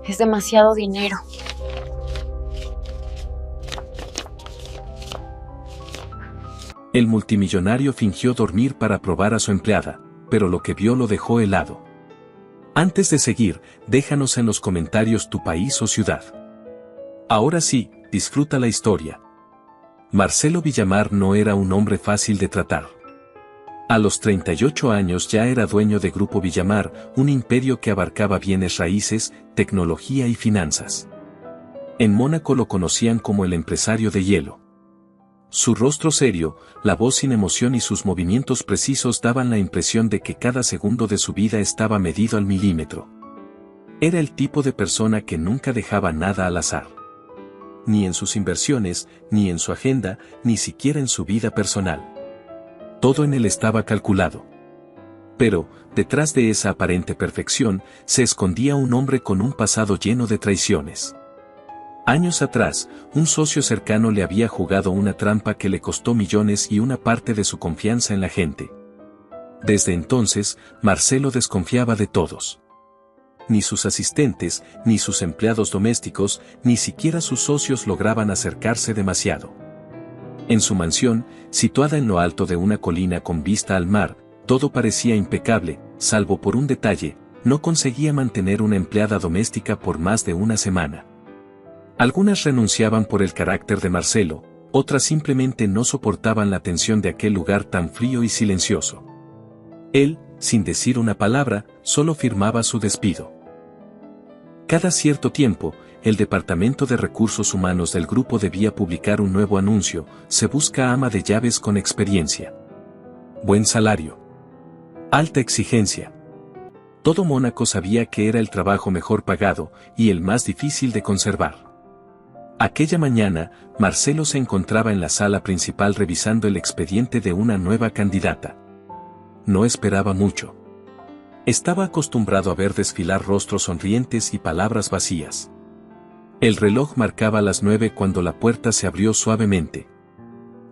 Es demasiado dinero. El multimillonario fingió dormir para probar a su empleada, pero lo que vio lo dejó helado. Antes de seguir, déjanos en los comentarios tu país o ciudad. Ahora sí, disfruta la historia. Marcelo Villamar no era un hombre fácil de tratar. A los 38 años ya era dueño de Grupo Villamar, un imperio que abarcaba bienes raíces, tecnología y finanzas. En Mónaco lo conocían como el empresario de hielo. Su rostro serio, la voz sin emoción y sus movimientos precisos daban la impresión de que cada segundo de su vida estaba medido al milímetro. Era el tipo de persona que nunca dejaba nada al azar. Ni en sus inversiones, ni en su agenda, ni siquiera en su vida personal. Todo en él estaba calculado. Pero, detrás de esa aparente perfección, se escondía un hombre con un pasado lleno de traiciones. Años atrás, un socio cercano le había jugado una trampa que le costó millones y una parte de su confianza en la gente. Desde entonces, Marcelo desconfiaba de todos. Ni sus asistentes, ni sus empleados domésticos, ni siquiera sus socios lograban acercarse demasiado. En su mansión, situada en lo alto de una colina con vista al mar, todo parecía impecable, salvo por un detalle: no conseguía mantener una empleada doméstica por más de una semana. Algunas renunciaban por el carácter de Marcelo, otras simplemente no soportaban la tensión de aquel lugar tan frío y silencioso. Él, sin decir una palabra, solo firmaba su despido. Cada cierto tiempo, el Departamento de Recursos Humanos del grupo debía publicar un nuevo anuncio: se busca ama de llaves con experiencia. Buen salario. Alta exigencia. Todo Mónaco sabía que era el trabajo mejor pagado, y el más difícil de conservar. Aquella mañana, Marcelo se encontraba en la sala principal revisando el expediente de una nueva candidata. No esperaba mucho. Estaba acostumbrado a ver desfilar rostros sonrientes y palabras vacías. El reloj marcaba las 9 cuando la puerta se abrió suavemente.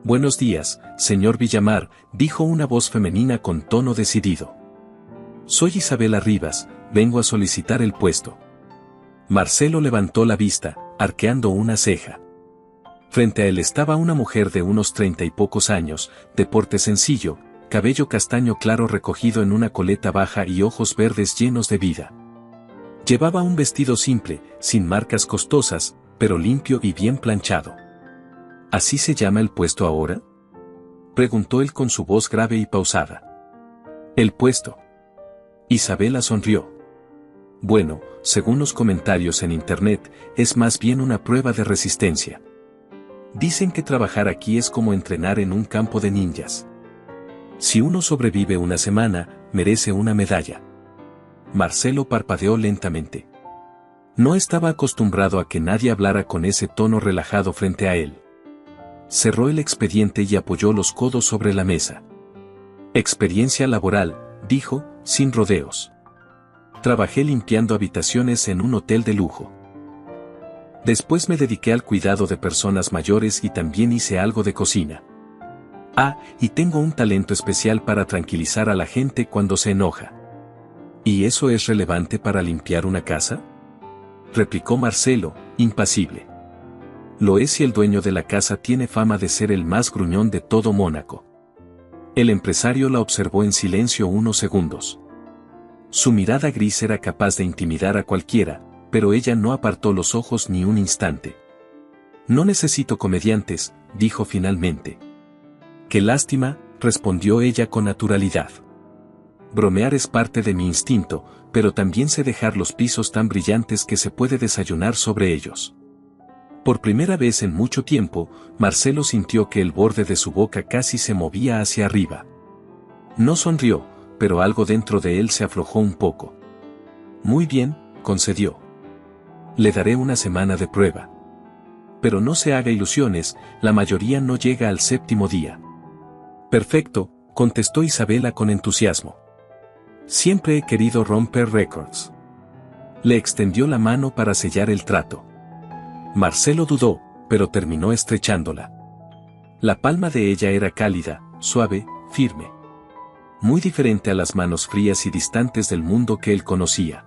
«Buenos días, señor Villamar», dijo una voz femenina con tono decidido. «Soy Isabela Rivas, vengo a solicitar el puesto». Marcelo levantó la vista, arqueando una ceja. Frente a él estaba una mujer de unos 30 y pocos años, de porte sencillo, cabello castaño claro recogido en una coleta baja y ojos verdes llenos de vida. Llevaba un vestido simple, sin marcas costosas, pero limpio y bien planchado. ¿Así se llama el puesto ahora?, preguntó él con su voz grave y pausada. «El puesto». Isabela sonrió. «Bueno, según los comentarios en internet, es más bien una prueba de resistencia. Dicen que trabajar aquí es como entrenar en un campo de ninjas. Si uno sobrevive una semana, merece una medalla». Marcelo parpadeó lentamente. No estaba acostumbrado a que nadie hablara con ese tono relajado frente a él. Cerró el expediente y apoyó los codos sobre la mesa. «Experiencia laboral», dijo, sin rodeos. «Trabajé limpiando habitaciones en un hotel de lujo. Después me dediqué al cuidado de personas mayores y también hice algo de cocina. Ah, y tengo un talento especial para tranquilizar a la gente cuando se enoja». «¿Y eso es relevante para limpiar una casa?», replicó Marcelo, impasible. «Lo es si el dueño de la casa tiene fama de ser el más gruñón de todo Mónaco». El empresario la observó en silencio unos segundos. Su mirada gris era capaz de intimidar a cualquiera, pero ella no apartó los ojos ni un instante. «No necesito comediantes», dijo finalmente. «Qué lástima», respondió ella con naturalidad. «Bromear es parte de mi instinto, pero también sé dejar los pisos tan brillantes que se puede desayunar sobre ellos». Por primera vez en mucho tiempo, Marcelo sintió que el borde de su boca casi se movía hacia arriba. No sonrió, pero algo dentro de él se aflojó un poco. «Muy bien», concedió. «Le daré una semana de prueba. Pero no se haga ilusiones, la mayoría no llega al 7º día». «Perfecto», contestó Isabela con entusiasmo. «Siempre he querido romper récords». Le extendió la mano para sellar el trato. Marcelo dudó, pero terminó estrechándola. La palma de ella era cálida, suave, firme. Muy diferente a las manos frías y distantes del mundo que él conocía.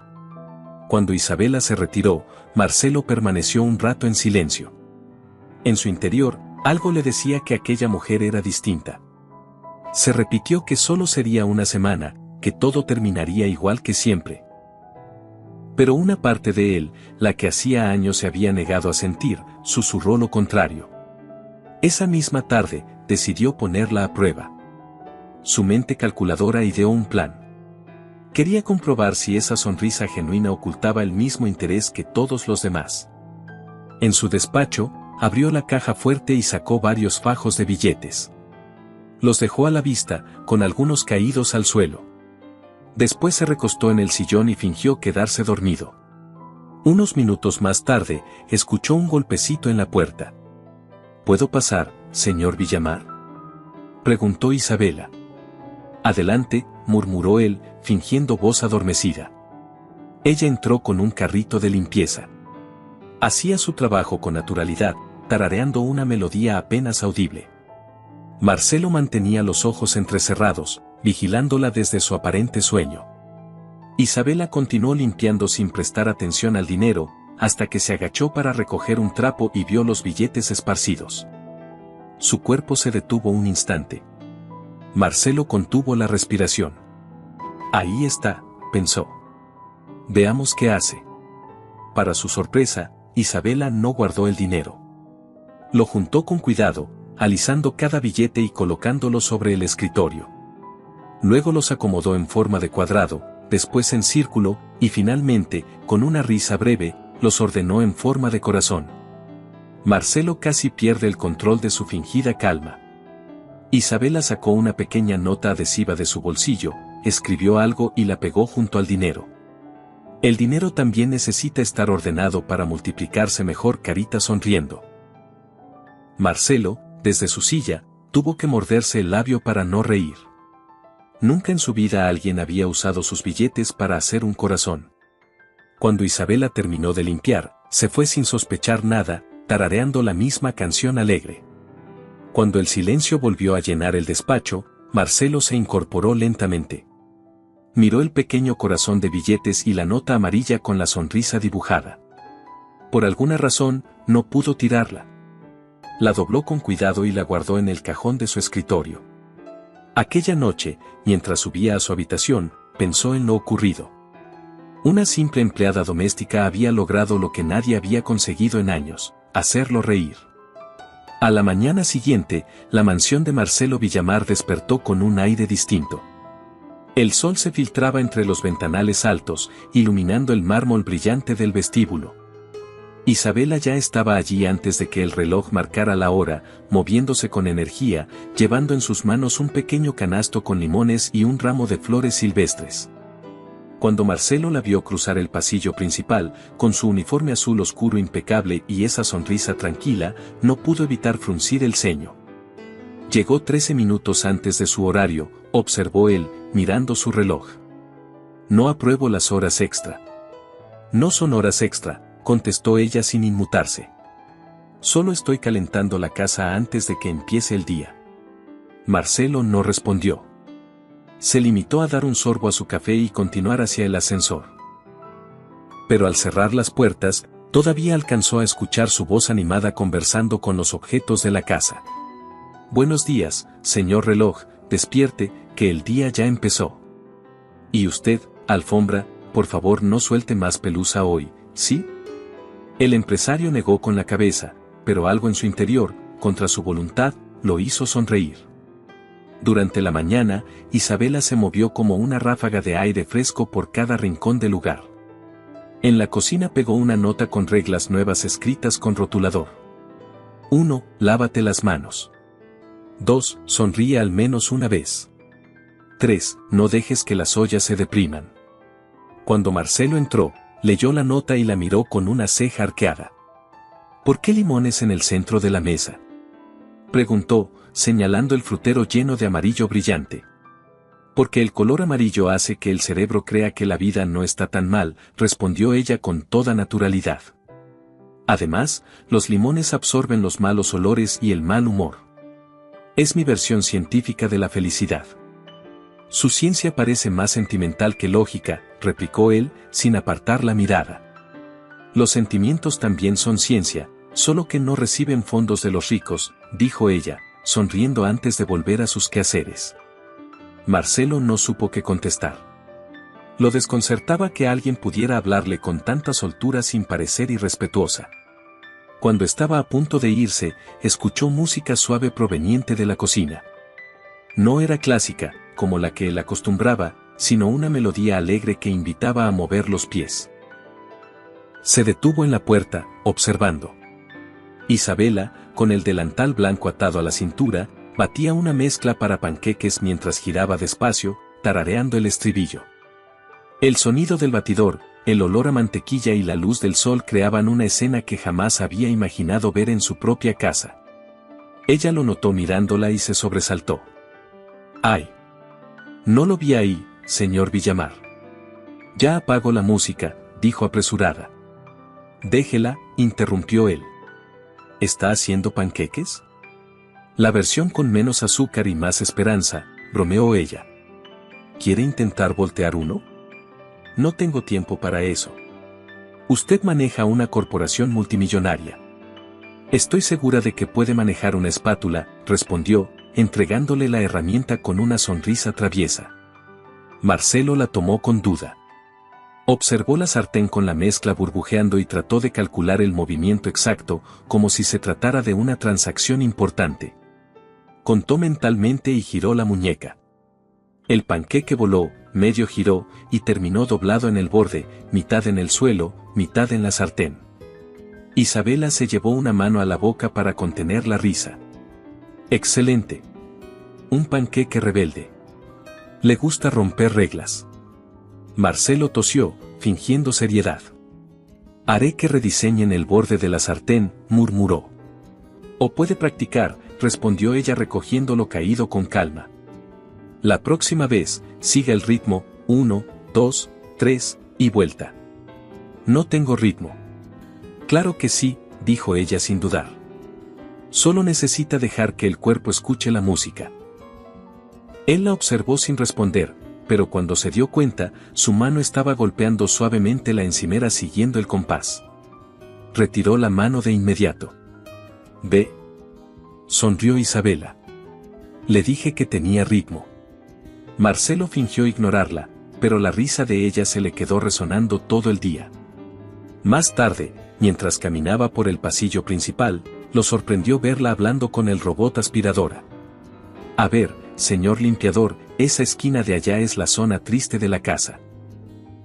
Cuando Isabela se retiró, Marcelo permaneció un rato en silencio. En su interior, algo le decía que aquella mujer era distinta. Se repitió que solo sería una semana, que todo terminaría igual que siempre. Pero una parte de él, la que hacía años se había negado a sentir, susurró lo contrario. Esa misma tarde, decidió ponerla a prueba. Su mente calculadora ideó un plan. Quería comprobar si esa sonrisa genuina ocultaba el mismo interés que todos los demás. En su despacho, abrió la caja fuerte y sacó varios fajos de billetes. Los dejó a la vista, con algunos caídos al suelo. Después se recostó en el sillón y fingió quedarse dormido. Unos minutos más tarde, escuchó un golpecito en la puerta. ¿Puedo pasar, señor Villamar?, preguntó Isabela. Adelante, murmuró él, fingiendo voz adormecida. Ella entró con un carrito de limpieza. Hacía su trabajo con naturalidad, tarareando una melodía apenas audible. Marcelo mantenía los ojos entrecerrados, vigilándola desde su aparente sueño. Isabela continuó limpiando sin prestar atención al dinero, hasta que se agachó para recoger un trapo y vio los billetes esparcidos. Su cuerpo se detuvo un instante. Marcelo contuvo la respiración. Ahí está, pensó. Veamos qué hace. Para su sorpresa, Isabela no guardó el dinero. Lo juntó con cuidado, alisando cada billete y colocándolo sobre el escritorio. Luego los acomodó en forma de cuadrado, después en círculo, y finalmente, con una risa breve, los ordenó en forma de corazón. Marcelo casi pierde el control de su fingida calma. Isabela sacó una pequeña nota adhesiva de su bolsillo, escribió algo y la pegó junto al dinero. El dinero también necesita estar ordenado para multiplicarse mejor, carita sonriendo. Marcelo, desde su silla, tuvo que morderse el labio para no reír. Nunca en su vida alguien había usado sus billetes para hacer un corazón. Cuando Isabela terminó de limpiar, se fue sin sospechar nada, tarareando la misma canción alegre. Cuando el silencio volvió a llenar el despacho, Marcelo se incorporó lentamente. Miró el pequeño corazón de billetes y la nota amarilla con la sonrisa dibujada. Por alguna razón, no pudo tirarla. La dobló con cuidado y la guardó en el cajón de su escritorio. Aquella noche, mientras subía a su habitación, pensó en lo ocurrido. Una simple empleada doméstica había logrado lo que nadie había conseguido en años, hacerlo reír. A la mañana siguiente, la mansión de Marcelo Villamar despertó con un aire distinto. El sol se filtraba entre los ventanales altos, iluminando el mármol brillante del vestíbulo. Isabela ya estaba allí antes de que el reloj marcara la hora, moviéndose con energía, llevando en sus manos un pequeño canasto con limones y un ramo de flores silvestres. Cuando Marcelo la vio cruzar el pasillo principal, con su uniforme azul oscuro impecable y esa sonrisa tranquila, no pudo evitar fruncir el ceño. Llegó 13 minutos antes de su horario, observó él, mirando su reloj. No apruebo las horas extra. No son horas extra, contestó ella sin inmutarse. Solo estoy calentando la casa antes de que empiece el día. Marcelo no respondió. Se limitó a dar un sorbo a su café y continuar hacia el ascensor. Pero al cerrar las puertas, todavía alcanzó a escuchar su voz animada conversando con los objetos de la casa. Buenos días, señor reloj, despierte, que el día ya empezó. Y usted, alfombra, por favor no suelte más pelusa hoy, ¿sí? El empresario negó con la cabeza, pero algo en su interior, contra su voluntad, lo hizo sonreír. Durante la mañana, Isabela se movió como una ráfaga de aire fresco por cada rincón del lugar. En la cocina pegó una nota con reglas nuevas escritas con rotulador. 1. Lávate las manos. 2. Sonríe al menos una vez. 3. No dejes que las ollas se depriman. Cuando Marcelo entró, leyó la nota y la miró con una ceja arqueada. ¿Por qué limones en el centro de la mesa?, preguntó, señalando el frutero lleno de amarillo brillante. Porque el color amarillo hace que el cerebro crea que la vida no está tan mal, respondió ella con toda naturalidad. Además, los limones absorben los malos olores y el mal humor. Es mi versión científica de la felicidad. Su ciencia parece más sentimental que lógica, replicó él, sin apartar la mirada. Los sentimientos también son ciencia, solo que no reciben fondos de los ricos, dijo ella, sonriendo antes de volver a sus quehaceres. Marcelo no supo qué contestar. Lo desconcertaba que alguien pudiera hablarle con tanta soltura sin parecer irrespetuosa. Cuando estaba a punto de irse, escuchó música suave proveniente de la cocina. No era clásica, como la que él acostumbraba, sino una melodía alegre que invitaba a mover los pies. Se detuvo en la puerta, observando. Isabela, con el delantal blanco atado a la cintura, batía una mezcla para panqueques mientras giraba despacio, tarareando el estribillo. El sonido del batidor, el olor a mantequilla y la luz del sol creaban una escena que jamás había imaginado ver en su propia casa. Ella lo notó mirándola y se sobresaltó. ¡Ay! No lo vi ahí, señor Villamar. Ya apago la música, dijo apresurada. Déjela, interrumpió él. ¿Está haciendo panqueques? La versión con menos azúcar y más esperanza, bromeó ella. ¿Quiere intentar voltear uno? No tengo tiempo para eso. Usted maneja una corporación multimillonaria. Estoy segura de que puede manejar una espátula, respondió, entregándole la herramienta con una sonrisa traviesa. Marcelo la tomó con duda. Observó la sartén con la mezcla burbujeando y trató de calcular el movimiento exacto, como si se tratara de una transacción importante. Contó mentalmente y giró la muñeca. El panqueque voló, medio giró, y terminó doblado en el borde, mitad en el suelo, mitad en la sartén. Isabela se llevó una mano a la boca para contener la risa. ¡Excelente! Un panqueque rebelde. Le gusta romper reglas. Marcelo tosió, fingiendo seriedad. Haré que rediseñen el borde de la sartén, murmuró. O puede practicar, respondió ella recogiendo lo caído con calma. La próxima vez, siga el ritmo, 1, 2, 3, y vuelta. No tengo ritmo. Claro que sí, dijo ella sin dudar. Solo necesita dejar que el cuerpo escuche la música. Él la observó sin responder, pero cuando se dio cuenta, su mano estaba golpeando suavemente la encimera siguiendo el compás. Retiró la mano de inmediato. «Ve», sonrió Isabela. «Le dije que tenía ritmo». Marcelo fingió ignorarla, pero la risa de ella se le quedó resonando todo el día. Más tarde, mientras caminaba por el pasillo principal, lo sorprendió verla hablando con el robot aspiradora. «A ver, señor limpiador, esa esquina de allá es la zona triste de la casa.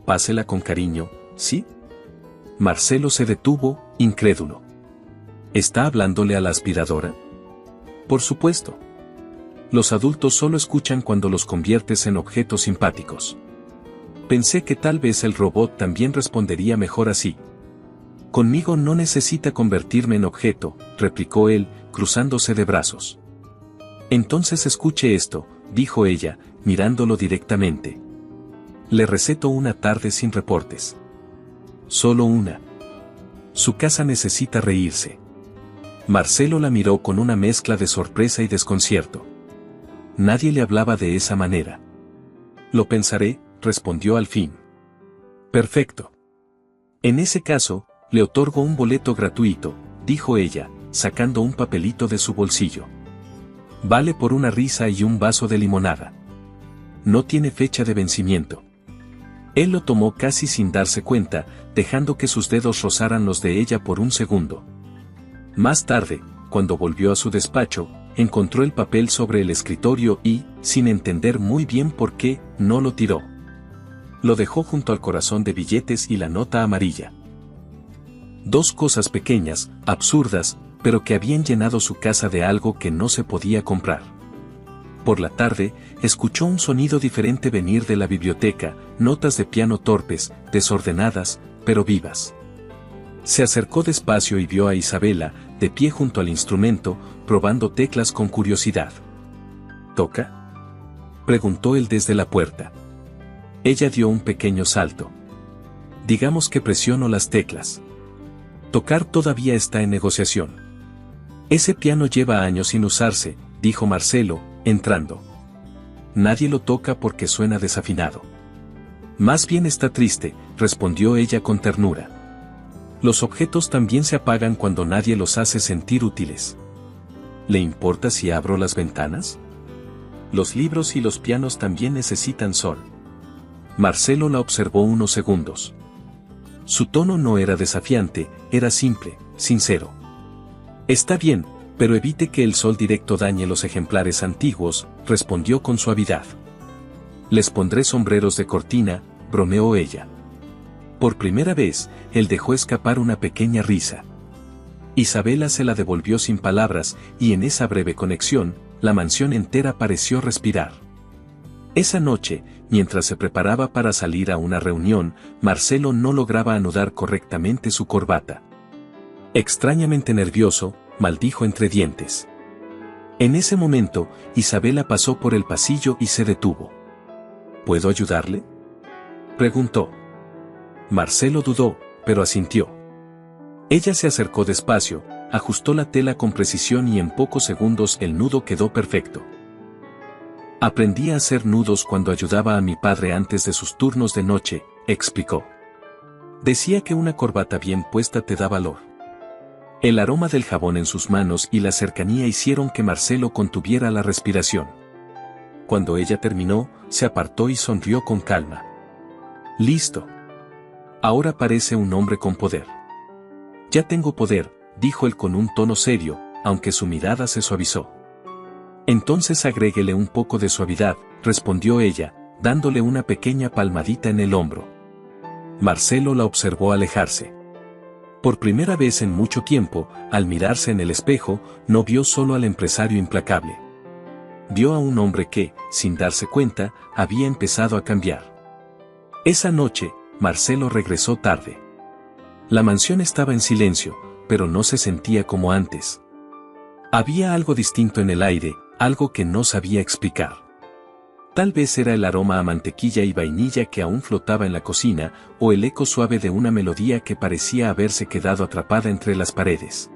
Pásela con cariño, ¿sí?» Marcelo se detuvo, incrédulo. ¿Está hablándole a la aspiradora? Por supuesto. Los adultos solo escuchan cuando los conviertes en objetos simpáticos. Pensé que tal vez el robot también respondería mejor así. Conmigo no necesita convertirme en objeto, replicó él, cruzándose de brazos. Entonces escuche esto, dijo ella, mirándolo directamente. Le receto una tarde sin reportes. Solo una. Su casa necesita reírse. Marcelo la miró con una mezcla de sorpresa y desconcierto. Nadie le hablaba de esa manera. Lo pensaré, respondió al fin. Perfecto. En ese caso, le otorgo un boleto gratuito, dijo ella, sacando un papelito de su bolsillo. Vale por una risa y un vaso de limonada. No tiene fecha de vencimiento. Él lo tomó casi sin darse cuenta, dejando que sus dedos rozaran los de ella por un segundo. Más tarde, cuando volvió a su despacho, encontró el papel sobre el escritorio y, sin entender muy bien por qué, no lo tiró. Lo dejó junto al corazón de billetes y la nota amarilla. Dos cosas pequeñas, absurdas, pero que habían llenado su casa de algo que no se podía comprar. Por la tarde, escuchó un sonido diferente venir de la biblioteca, notas de piano torpes, desordenadas, pero vivas. Se acercó despacio y vio a Isabela, de pie junto al instrumento, probando teclas con curiosidad. ¿Toca?, preguntó él desde la puerta. Ella dio un pequeño salto. Digamos que presiono las teclas. Tocar todavía está en negociación. Ese piano lleva años sin usarse, dijo Marcelo, entrando. Nadie lo toca porque suena desafinado. Más bien está triste, respondió ella con ternura. Los objetos también se apagan cuando nadie los hace sentir útiles. ¿Le importa si abro las ventanas? Los libros y los pianos también necesitan sol. Marcelo la observó unos segundos. Su tono no era desafiante, era simple, sincero. Está bien, pero evite que el sol directo dañe los ejemplares antiguos, respondió con suavidad. Les pondré sombreros de cortina, bromeó ella. Por primera vez, él dejó escapar una pequeña risa. Isabela se la devolvió sin palabras, y en esa breve conexión, la mansión entera pareció respirar. Esa noche, mientras se preparaba para salir a una reunión, Marcelo no lograba anudar correctamente su corbata. Extrañamente nervioso, maldijo entre dientes. En ese momento, Isabela pasó por el pasillo y se detuvo. ¿Puedo ayudarle?, preguntó. Marcelo dudó, pero asintió. Ella se acercó despacio, ajustó la tela con precisión y en pocos segundos el nudo quedó perfecto. Aprendí a hacer nudos cuando ayudaba a mi padre antes de sus turnos de noche, explicó. Decía que una corbata bien puesta te da valor. El aroma del jabón en sus manos y la cercanía hicieron que Marcelo contuviera la respiración. Cuando ella terminó, se apartó y sonrió con calma. Listo. Ahora parece un hombre con poder. Ya tengo poder, dijo él con un tono serio, aunque su mirada se suavizó. Entonces agréguele un poco de suavidad, respondió ella, dándole una pequeña palmadita en el hombro. Marcelo la observó alejarse. Por primera vez en mucho tiempo, al mirarse en el espejo, no vio solo al empresario implacable. Vio a un hombre que, sin darse cuenta, había empezado a cambiar. Esa noche, Marcelo regresó tarde. La mansión estaba en silencio, pero no se sentía como antes. Había algo distinto en el aire, algo que no sabía explicar. Tal vez era el aroma a mantequilla y vainilla que aún flotaba en la cocina, o el eco suave de una melodía que parecía haberse quedado atrapada entre las paredes.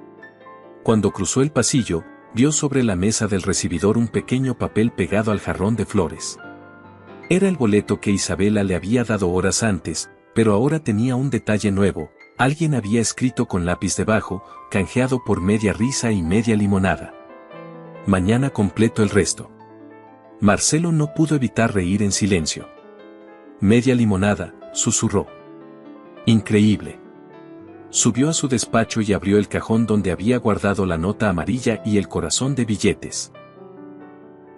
Cuando cruzó el pasillo, vio sobre la mesa del recibidor un pequeño papel pegado al jarrón de flores. Era el boleto que Isabela le había dado horas antes, pero ahora tenía un detalle nuevo. Alguien había escrito con lápiz debajo, canjeado por media risa y media limonada. Mañana completo el resto. Marcelo no pudo evitar reír en silencio. Media limonada, susurró. Increíble. Subió a su despacho y abrió el cajón donde había guardado la nota amarilla y el corazón de billetes.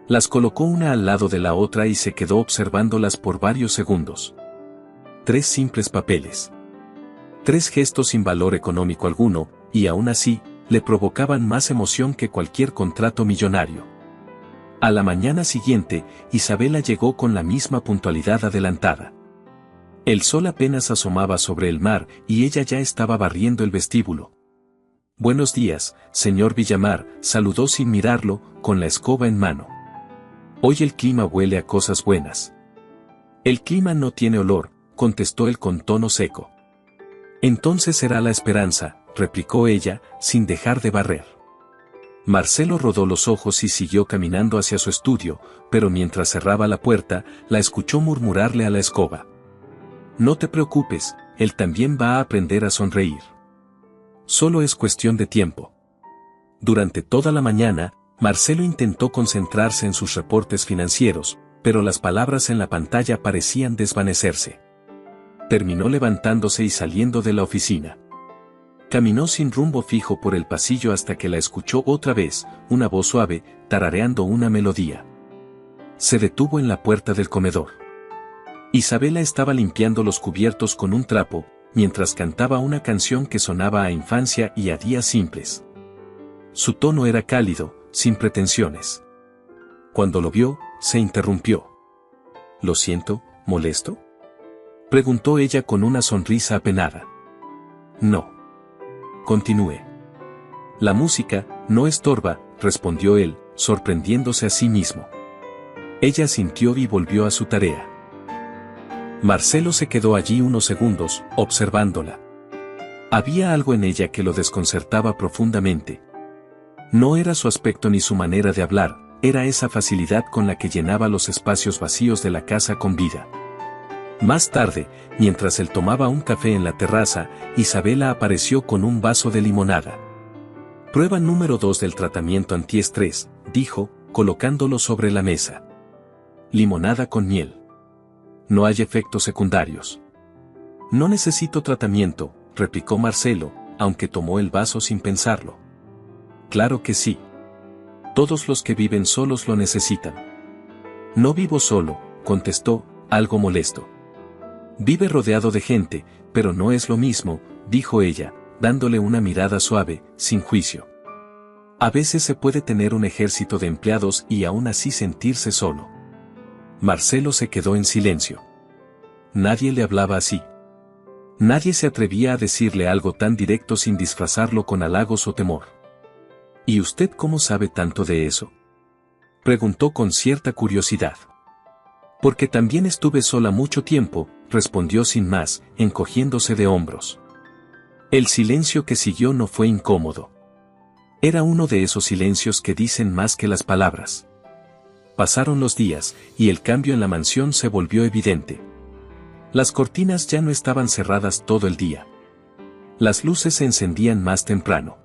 Las colocó una al lado de la otra y se quedó observándolas por varios segundos. 3 simples papeles. 3 gestos sin valor económico alguno, y aún así, le provocaban más emoción que cualquier contrato millonario. A la mañana siguiente, Isabela llegó con la misma puntualidad adelantada. El sol apenas asomaba sobre el mar y ella ya estaba barriendo el vestíbulo. Buenos días, señor Villamar, saludó sin mirarlo, con la escoba en mano. Hoy el clima huele a cosas buenas. El clima no tiene olor, contestó él con tono seco. Entonces será la esperanza, replicó ella, sin dejar de barrer. Marcelo rodó los ojos y siguió caminando hacia su estudio, pero mientras cerraba la puerta, la escuchó murmurarle a la escoba. No te preocupes, él también va a aprender a sonreír. Solo es cuestión de tiempo. Durante toda la mañana, Marcelo intentó concentrarse en sus reportes financieros, pero las palabras en la pantalla parecían desvanecerse. Terminó levantándose y saliendo de la oficina. Caminó sin rumbo fijo por el pasillo hasta que la escuchó otra vez, una voz suave, tarareando una melodía. Se detuvo en la puerta del comedor. Isabela estaba limpiando los cubiertos con un trapo, mientras cantaba una canción que sonaba a infancia y a días simples. Su tono era cálido, sin pretensiones. Cuando lo vio, se interrumpió. «¿Lo siento, molesto?», preguntó ella con una sonrisa apenada. «No. Continúe». «La música no estorba», respondió él, sorprendiéndose a sí mismo. Ella asintió y volvió a su tarea. Marcelo se quedó allí unos segundos, observándola. Había algo en ella que lo desconcertaba profundamente. No era su aspecto ni su manera de hablar, era esa facilidad con la que llenaba los espacios vacíos de la casa con vida. Más tarde, mientras él tomaba un café en la terraza, Isabela apareció con un vaso de limonada. Prueba número 2 del tratamiento antiestrés, dijo, colocándolo sobre la mesa. Limonada con miel. No hay efectos secundarios. No necesito tratamiento, replicó Marcelo, aunque tomó el vaso sin pensarlo. Claro que sí. Todos los que viven solos lo necesitan. No vivo solo, contestó, algo molesto. Vive rodeado de gente, pero no es lo mismo, dijo ella, dándole una mirada suave, sin juicio. A veces se puede tener un ejército de empleados y aún así sentirse solo. Marcelo se quedó en silencio. Nadie le hablaba así. Nadie se atrevía a decirle algo tan directo sin disfrazarlo con halagos o temor. ¿Y usted cómo sabe tanto de eso?, preguntó con cierta curiosidad. Porque también estuve sola mucho tiempo, respondió sin más, encogiéndose de hombros. El silencio que siguió no fue incómodo. Era uno de esos silencios que dicen más que las palabras. Pasaron los días, y el cambio en la mansión se volvió evidente. Las cortinas ya no estaban cerradas todo el día. Las luces se encendían más temprano.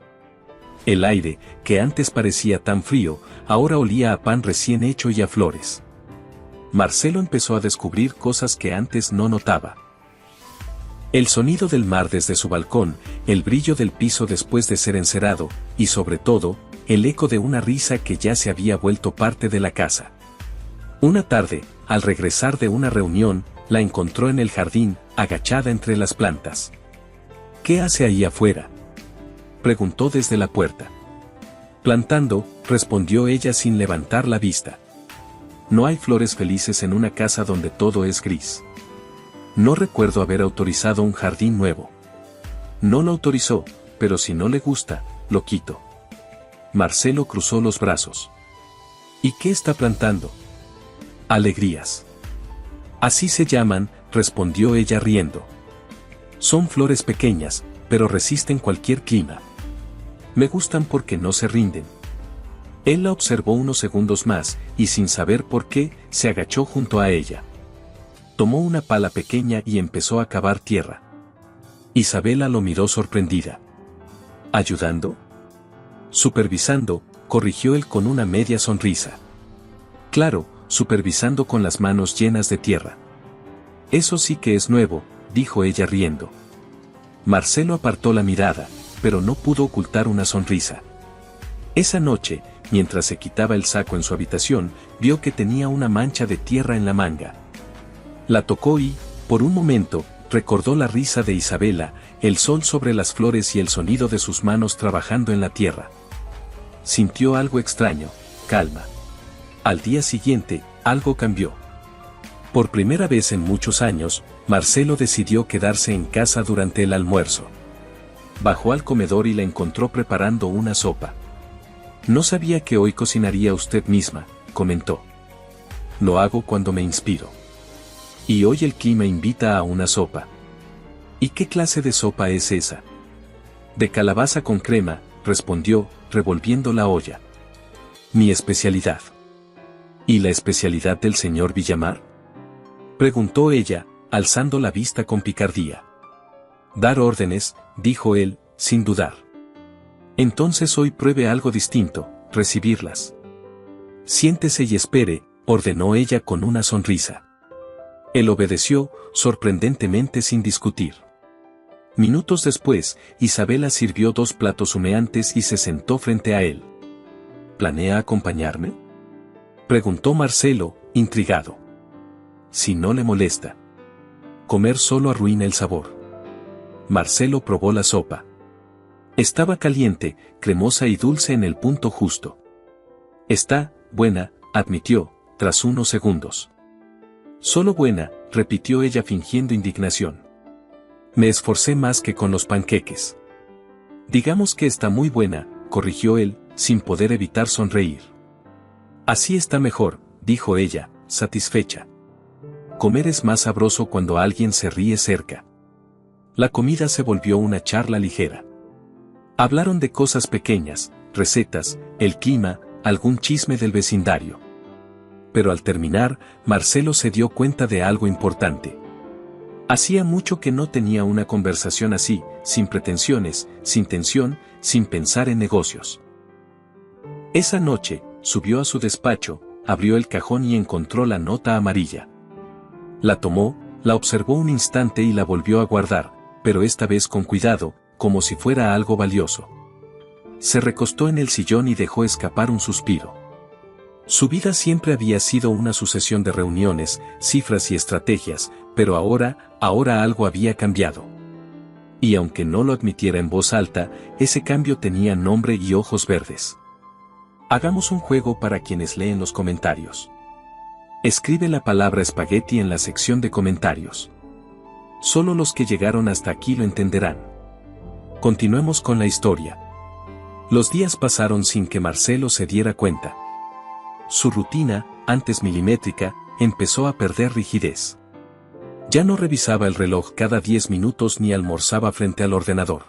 El aire, que antes parecía tan frío, ahora olía a pan recién hecho y a flores. Marcelo empezó a descubrir cosas que antes no notaba. El sonido del mar desde su balcón, el brillo del piso después de ser encerado, y sobre todo, el eco de una risa que ya se había vuelto parte de la casa. Una tarde, al regresar de una reunión, la encontró en el jardín, agachada entre las plantas. ¿Qué hace ahí afuera?, preguntó desde la puerta. Plantando, respondió ella sin levantar la vista. No hay flores felices en una casa donde todo es gris. No recuerdo haber autorizado un jardín nuevo. No lo autorizó, pero si no le gusta, lo quito. Marcelo cruzó los brazos. ¿Y qué está plantando? Alegrías. Así se llaman, respondió ella riendo. Son flores pequeñas, pero resisten cualquier clima. Me gustan porque no se rinden. Él la observó unos segundos más, y sin saber por qué, se agachó junto a ella. Tomó una pala pequeña y empezó a cavar tierra. Isabela lo miró sorprendida. ¿Ayudando? Supervisando, corrigió él con una media sonrisa. Claro, supervisando con las manos llenas de tierra. Eso sí que es nuevo, dijo ella riendo. Marcelo apartó la mirada, pero no pudo ocultar una sonrisa. Esa noche, mientras se quitaba el saco en su habitación, vio que tenía una mancha de tierra en la manga. La tocó y, por un momento, recordó la risa de Isabela, el sol sobre las flores y el sonido de sus manos trabajando en la tierra. Sintió algo extraño, calma. Al día siguiente, algo cambió. Por primera vez en muchos años, Marcelo decidió quedarse en casa durante el almuerzo. Bajó al comedor y la encontró preparando una sopa. No sabía que hoy cocinaría usted misma, comentó. Lo hago cuando me inspiro. Y hoy el clima invita a una sopa. ¿Y qué clase de sopa es esa? De calabaza con crema, respondió, revolviendo la olla. Mi especialidad. ¿Y la especialidad del señor Villamar?, preguntó ella, alzando la vista con picardía. Dar órdenes, dijo él, sin dudar. Entonces hoy pruebe algo distinto, recibirlas. Siéntese y espere, ordenó ella con una sonrisa. Él obedeció, sorprendentemente sin discutir. Minutos después, Isabela sirvió 2 platos humeantes y se sentó frente a él. ¿Planea acompañarme?, preguntó Marcelo, intrigado. Si no le molesta. Comer solo arruina el sabor. Marcelo probó la sopa. Estaba caliente, cremosa y dulce en el punto justo. Está buena, admitió, tras unos segundos. Solo buena, repitió ella fingiendo indignación. Me esforcé más que con los panqueques. Digamos que está muy buena, corrigió él, sin poder evitar sonreír. Así está mejor, dijo ella, satisfecha. Comer es más sabroso cuando alguien se ríe cerca. La comida se volvió una charla ligera. Hablaron de cosas pequeñas, recetas, el clima, algún chisme del vecindario. Pero al terminar, Marcelo se dio cuenta de algo importante. Hacía mucho que no tenía una conversación así, sin pretensiones, sin tensión, sin pensar en negocios. Esa noche, subió a su despacho, abrió el cajón y encontró la nota amarilla. La tomó, la observó un instante y la volvió a guardar, pero esta vez con cuidado, como si fuera algo valioso. Se recostó en el sillón y dejó escapar un suspiro. Su vida siempre había sido una sucesión de reuniones, cifras y estrategias, pero ahora algo había cambiado. Y aunque no lo admitiera en voz alta, ese cambio tenía nombre y ojos verdes. Hagamos un juego para quienes leen los comentarios. Escribe la palabra espagueti en la sección de comentarios. Solo los que llegaron hasta aquí lo entenderán. Continuemos con la historia. Los días pasaron sin que Marcelo se diera cuenta. Su rutina, antes milimétrica, empezó a perder rigidez. Ya no revisaba el reloj cada 10 minutos ni almorzaba frente al ordenador.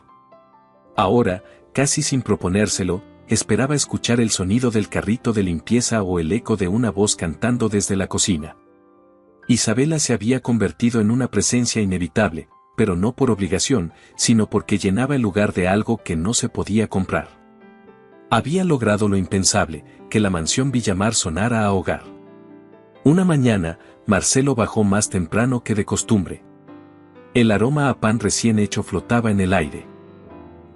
Ahora, casi sin proponérselo, esperaba escuchar el sonido del carrito de limpieza o el eco de una voz cantando desde la cocina. Isabela se había convertido en una presencia inevitable, pero no por obligación, sino porque llenaba el lugar de algo que no se podía comprar. Había logrado lo impensable, que la mansión Villamar sonara a hogar. Una mañana, Marcelo bajó más temprano que de costumbre. El aroma a pan recién hecho flotaba en el aire.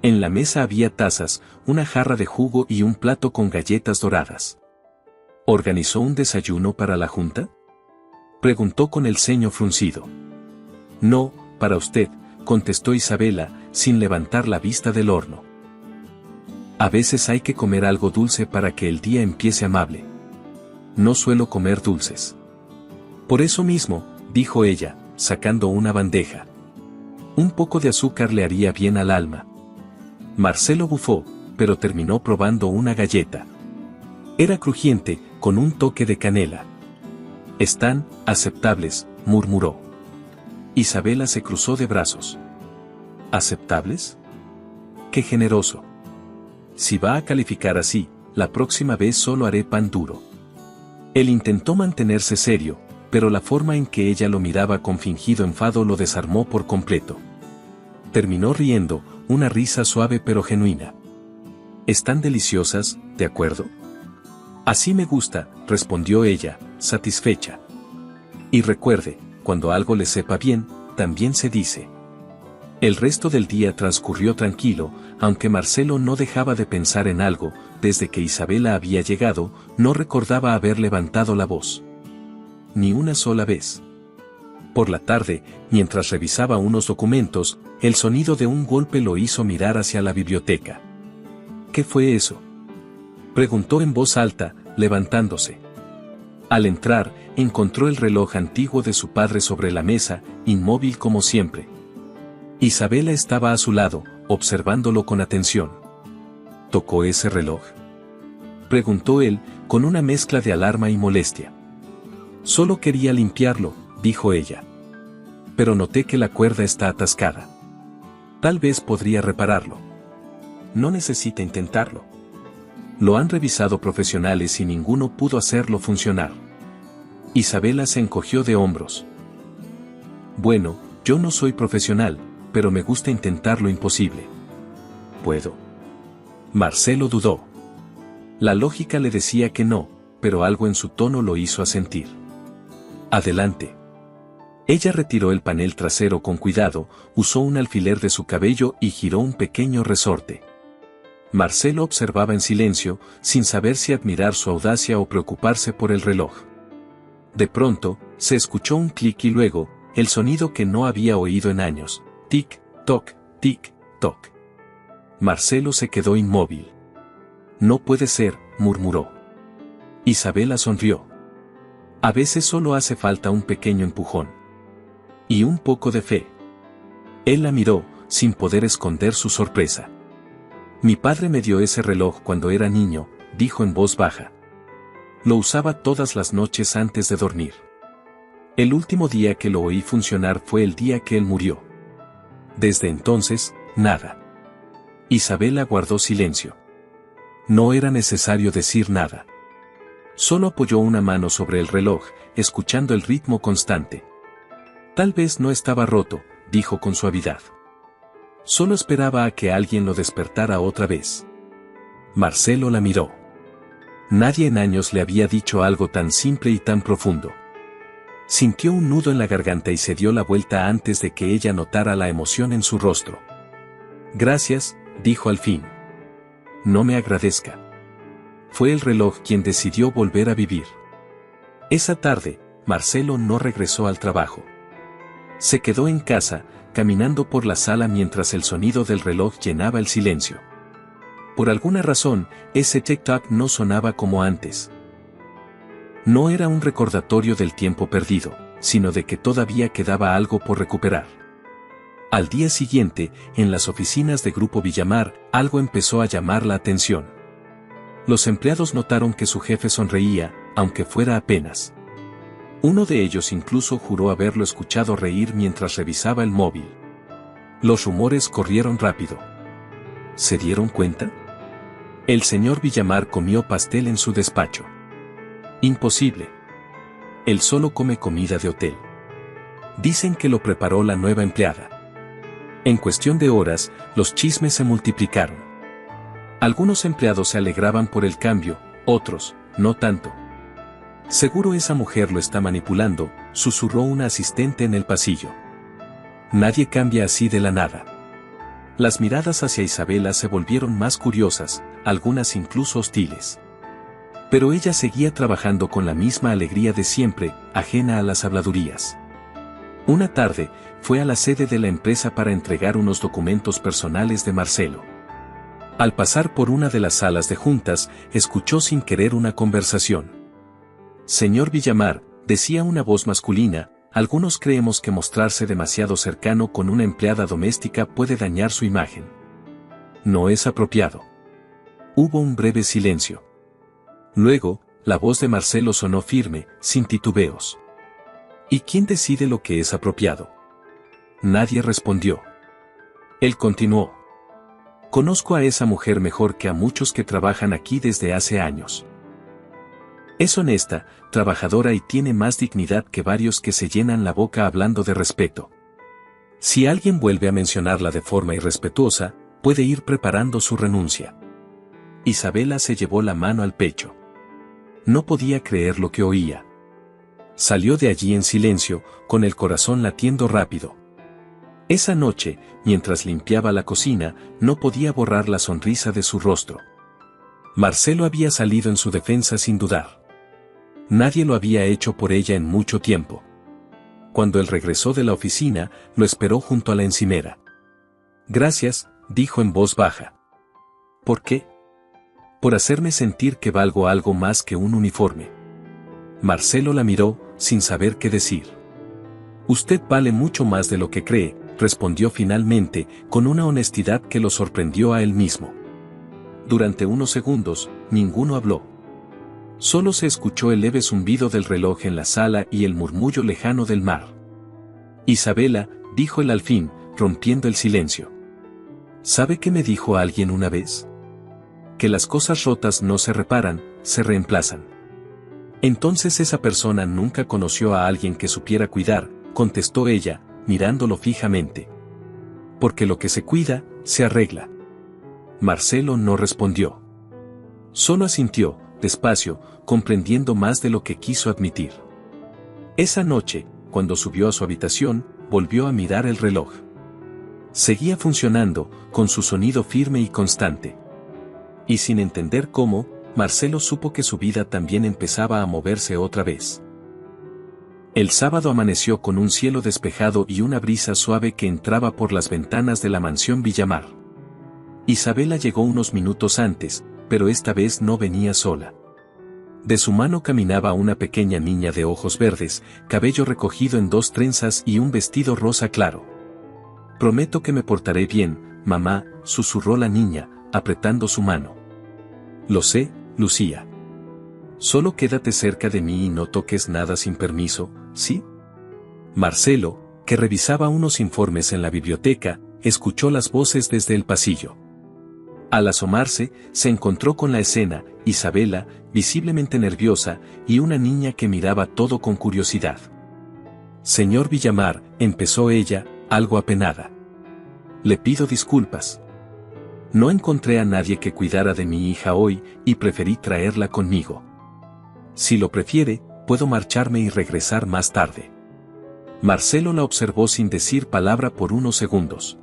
En la mesa había tazas, una jarra de jugo y un plato con galletas doradas. ¿Organizó un desayuno para la junta?, preguntó con el ceño fruncido. No, para usted, contestó Isabela, sin levantar la vista del horno. A veces hay que comer algo dulce para que el día empiece amable. No suelo comer dulces. Por eso mismo, dijo ella, sacando una bandeja. Un poco de azúcar le haría bien al alma. Marcelo bufó, pero terminó probando una galleta. Era crujiente, con un toque de canela. Están aceptables, murmuró. Isabela se cruzó de brazos. ¿Aceptables? ¡Qué generoso! Si va a calificar así, la próxima vez solo haré pan duro. Él intentó mantenerse serio, pero la forma en que ella lo miraba con fingido enfado lo desarmó por completo. Terminó riendo, una risa suave pero genuina. Están deliciosas, ¿de acuerdo? Así me gusta, respondió ella, satisfecha. Y recuerde, cuando algo le sepa bien, también se dice. El resto del día transcurrió tranquilo, aunque Marcelo no dejaba de pensar en algo. Desde que Isabela había llegado, no recordaba haber levantado la voz. Ni una sola vez. Por la tarde, mientras revisaba unos documentos, el sonido de un golpe lo hizo mirar hacia la biblioteca. ¿Qué fue eso?, preguntó en voz alta, levantándose. Al entrar, encontró el reloj antiguo de su padre sobre la mesa, inmóvil como siempre. Isabela estaba a su lado, observándolo con atención. ¿Tocó ese reloj?, preguntó él, con una mezcla de alarma y molestia. Solo quería limpiarlo, dijo ella. Pero noté que la cuerda está atascada. Tal vez podría repararlo. No necesita intentarlo. Lo han revisado profesionales y ninguno pudo hacerlo funcionar. Isabela se encogió de hombros. Bueno, yo no soy profesional, pero me gusta intentar lo imposible. ¿Puedo? Marcelo dudó. La lógica le decía que no, pero algo en su tono lo hizo asentir. Adelante. Ella retiró el panel trasero con cuidado, usó un alfiler de su cabello y giró un pequeño resorte. Marcelo observaba en silencio, sin saber si admirar su audacia o preocuparse por el reloj. De pronto, se escuchó un clic y luego, el sonido que no había oído en años. Tic, toc, tic, toc. Marcelo se quedó inmóvil. No puede ser, murmuró. Isabela sonrió. A veces solo hace falta un pequeño empujón. Y un poco de fe. Él la miró, sin poder esconder su sorpresa. Mi padre me dio ese reloj cuando era niño, dijo en voz baja. Lo usaba todas las noches antes de dormir. El último día que lo oí funcionar fue el día que él murió. Desde entonces, nada. Isabela guardó silencio. No era necesario decir nada. Solo apoyó una mano sobre el reloj, escuchando el ritmo constante. Tal vez no estaba roto, dijo con suavidad. Solo esperaba a que alguien lo despertara otra vez. Marcelo la miró. Nadie en años le había dicho algo tan simple y tan profundo. Sintió un nudo en la garganta y se dio la vuelta antes de que ella notara la emoción en su rostro. Gracias, dijo al fin. No me agradezca. Fue el reloj quien decidió volver a vivir. Esa tarde, Marcelo no regresó al trabajo. Se quedó en casa, caminando por la sala mientras el sonido del reloj llenaba el silencio. Por alguna razón, ese tic-tac no sonaba como antes. No era un recordatorio del tiempo perdido, sino de que todavía quedaba algo por recuperar. Al día siguiente, en las oficinas de Grupo Villamar, algo empezó a llamar la atención. Los empleados notaron que su jefe sonreía, aunque fuera apenas. Uno de ellos incluso juró haberlo escuchado reír mientras revisaba el móvil. Los rumores corrieron rápido. ¿Se dieron cuenta? El señor Villamar comió pastel en su despacho. Imposible. Él solo come comida de hotel. Dicen que lo preparó la nueva empleada. En cuestión de horas, los chismes se multiplicaron. Algunos empleados se alegraban por el cambio, otros, no tanto. Seguro esa mujer lo está manipulando, susurró una asistente en el pasillo. Nadie cambia así de la nada. Las miradas hacia Isabela se volvieron más curiosas, algunas incluso hostiles. Pero ella seguía trabajando con la misma alegría de siempre, ajena a las habladurías. Una tarde, fue a la sede de la empresa para entregar unos documentos personales de Marcelo. Al pasar por una de las salas de juntas, escuchó sin querer una conversación. Señor Villamar, decía una voz masculina, algunos creemos que mostrarse demasiado cercano con una empleada doméstica puede dañar su imagen. No es apropiado. Hubo un breve silencio. Luego, la voz de Marcelo sonó firme, sin titubeos. ¿Y quién decide lo que es apropiado? Nadie respondió. Él continuó. Conozco a esa mujer mejor que a muchos que trabajan aquí desde hace años. Es honesta, trabajadora y tiene más dignidad que varios que se llenan la boca hablando de respeto. Si alguien vuelve a mencionarla de forma irrespetuosa, puede ir preparando su renuncia. Isabela se llevó la mano al pecho. No podía creer lo que oía. Salió de allí en silencio, con el corazón latiendo rápido. Esa noche, mientras limpiaba la cocina, no podía borrar la sonrisa de su rostro. Marcelo había salido en su defensa sin dudar. Nadie lo había hecho por ella en mucho tiempo. Cuando él regresó de la oficina, lo esperó junto a la encimera. Gracias, dijo en voz baja. ¿Por qué? Por hacerme sentir que valgo algo más que un uniforme. Marcelo la miró, sin saber qué decir. Usted vale mucho más de lo que cree, respondió finalmente, con una honestidad que lo sorprendió a él mismo. Durante unos segundos, ninguno habló. Solo se escuchó el leve zumbido del reloj en la sala y el murmullo lejano del mar. Isabela, dijo él al fin, rompiendo el silencio. ¿Sabe qué me dijo alguien una vez? Que las cosas rotas no se reparan, se reemplazan. Entonces esa persona nunca conoció a alguien que supiera cuidar, contestó ella, mirándolo fijamente. Porque lo que se cuida, se arregla. Marcelo no respondió. Solo asintió, despacio, comprendiendo más de lo que quiso admitir. Esa noche, cuando subió a su habitación, volvió a mirar el reloj. Seguía funcionando, con su sonido firme y constante. Y sin entender cómo, Marcelo supo que su vida también empezaba a moverse otra vez. El sábado amaneció con un cielo despejado y una brisa suave que entraba por las ventanas de la mansión Villamar. Isabela llegó unos minutos antes, pero esta vez no venía sola. De su mano caminaba una pequeña niña de ojos verdes, cabello recogido en 2 trenzas y un vestido rosa claro. Prometo que me portaré bien, mamá, susurró la niña, apretando su mano. Lo sé, Lucía. Solo quédate cerca de mí y no toques nada sin permiso, ¿sí? Marcelo, que revisaba unos informes en la biblioteca, escuchó las voces desde el pasillo. Al asomarse, se encontró con la escena, Isabela, visiblemente nerviosa, y una niña que miraba todo con curiosidad. Señor Villamar, empezó ella, algo apenada. Le pido disculpas. No encontré a nadie que cuidara de mi hija hoy, y preferí traerla conmigo. Si lo prefiere, puedo marcharme y regresar más tarde. Marcelo la observó sin decir palabra por unos segundos.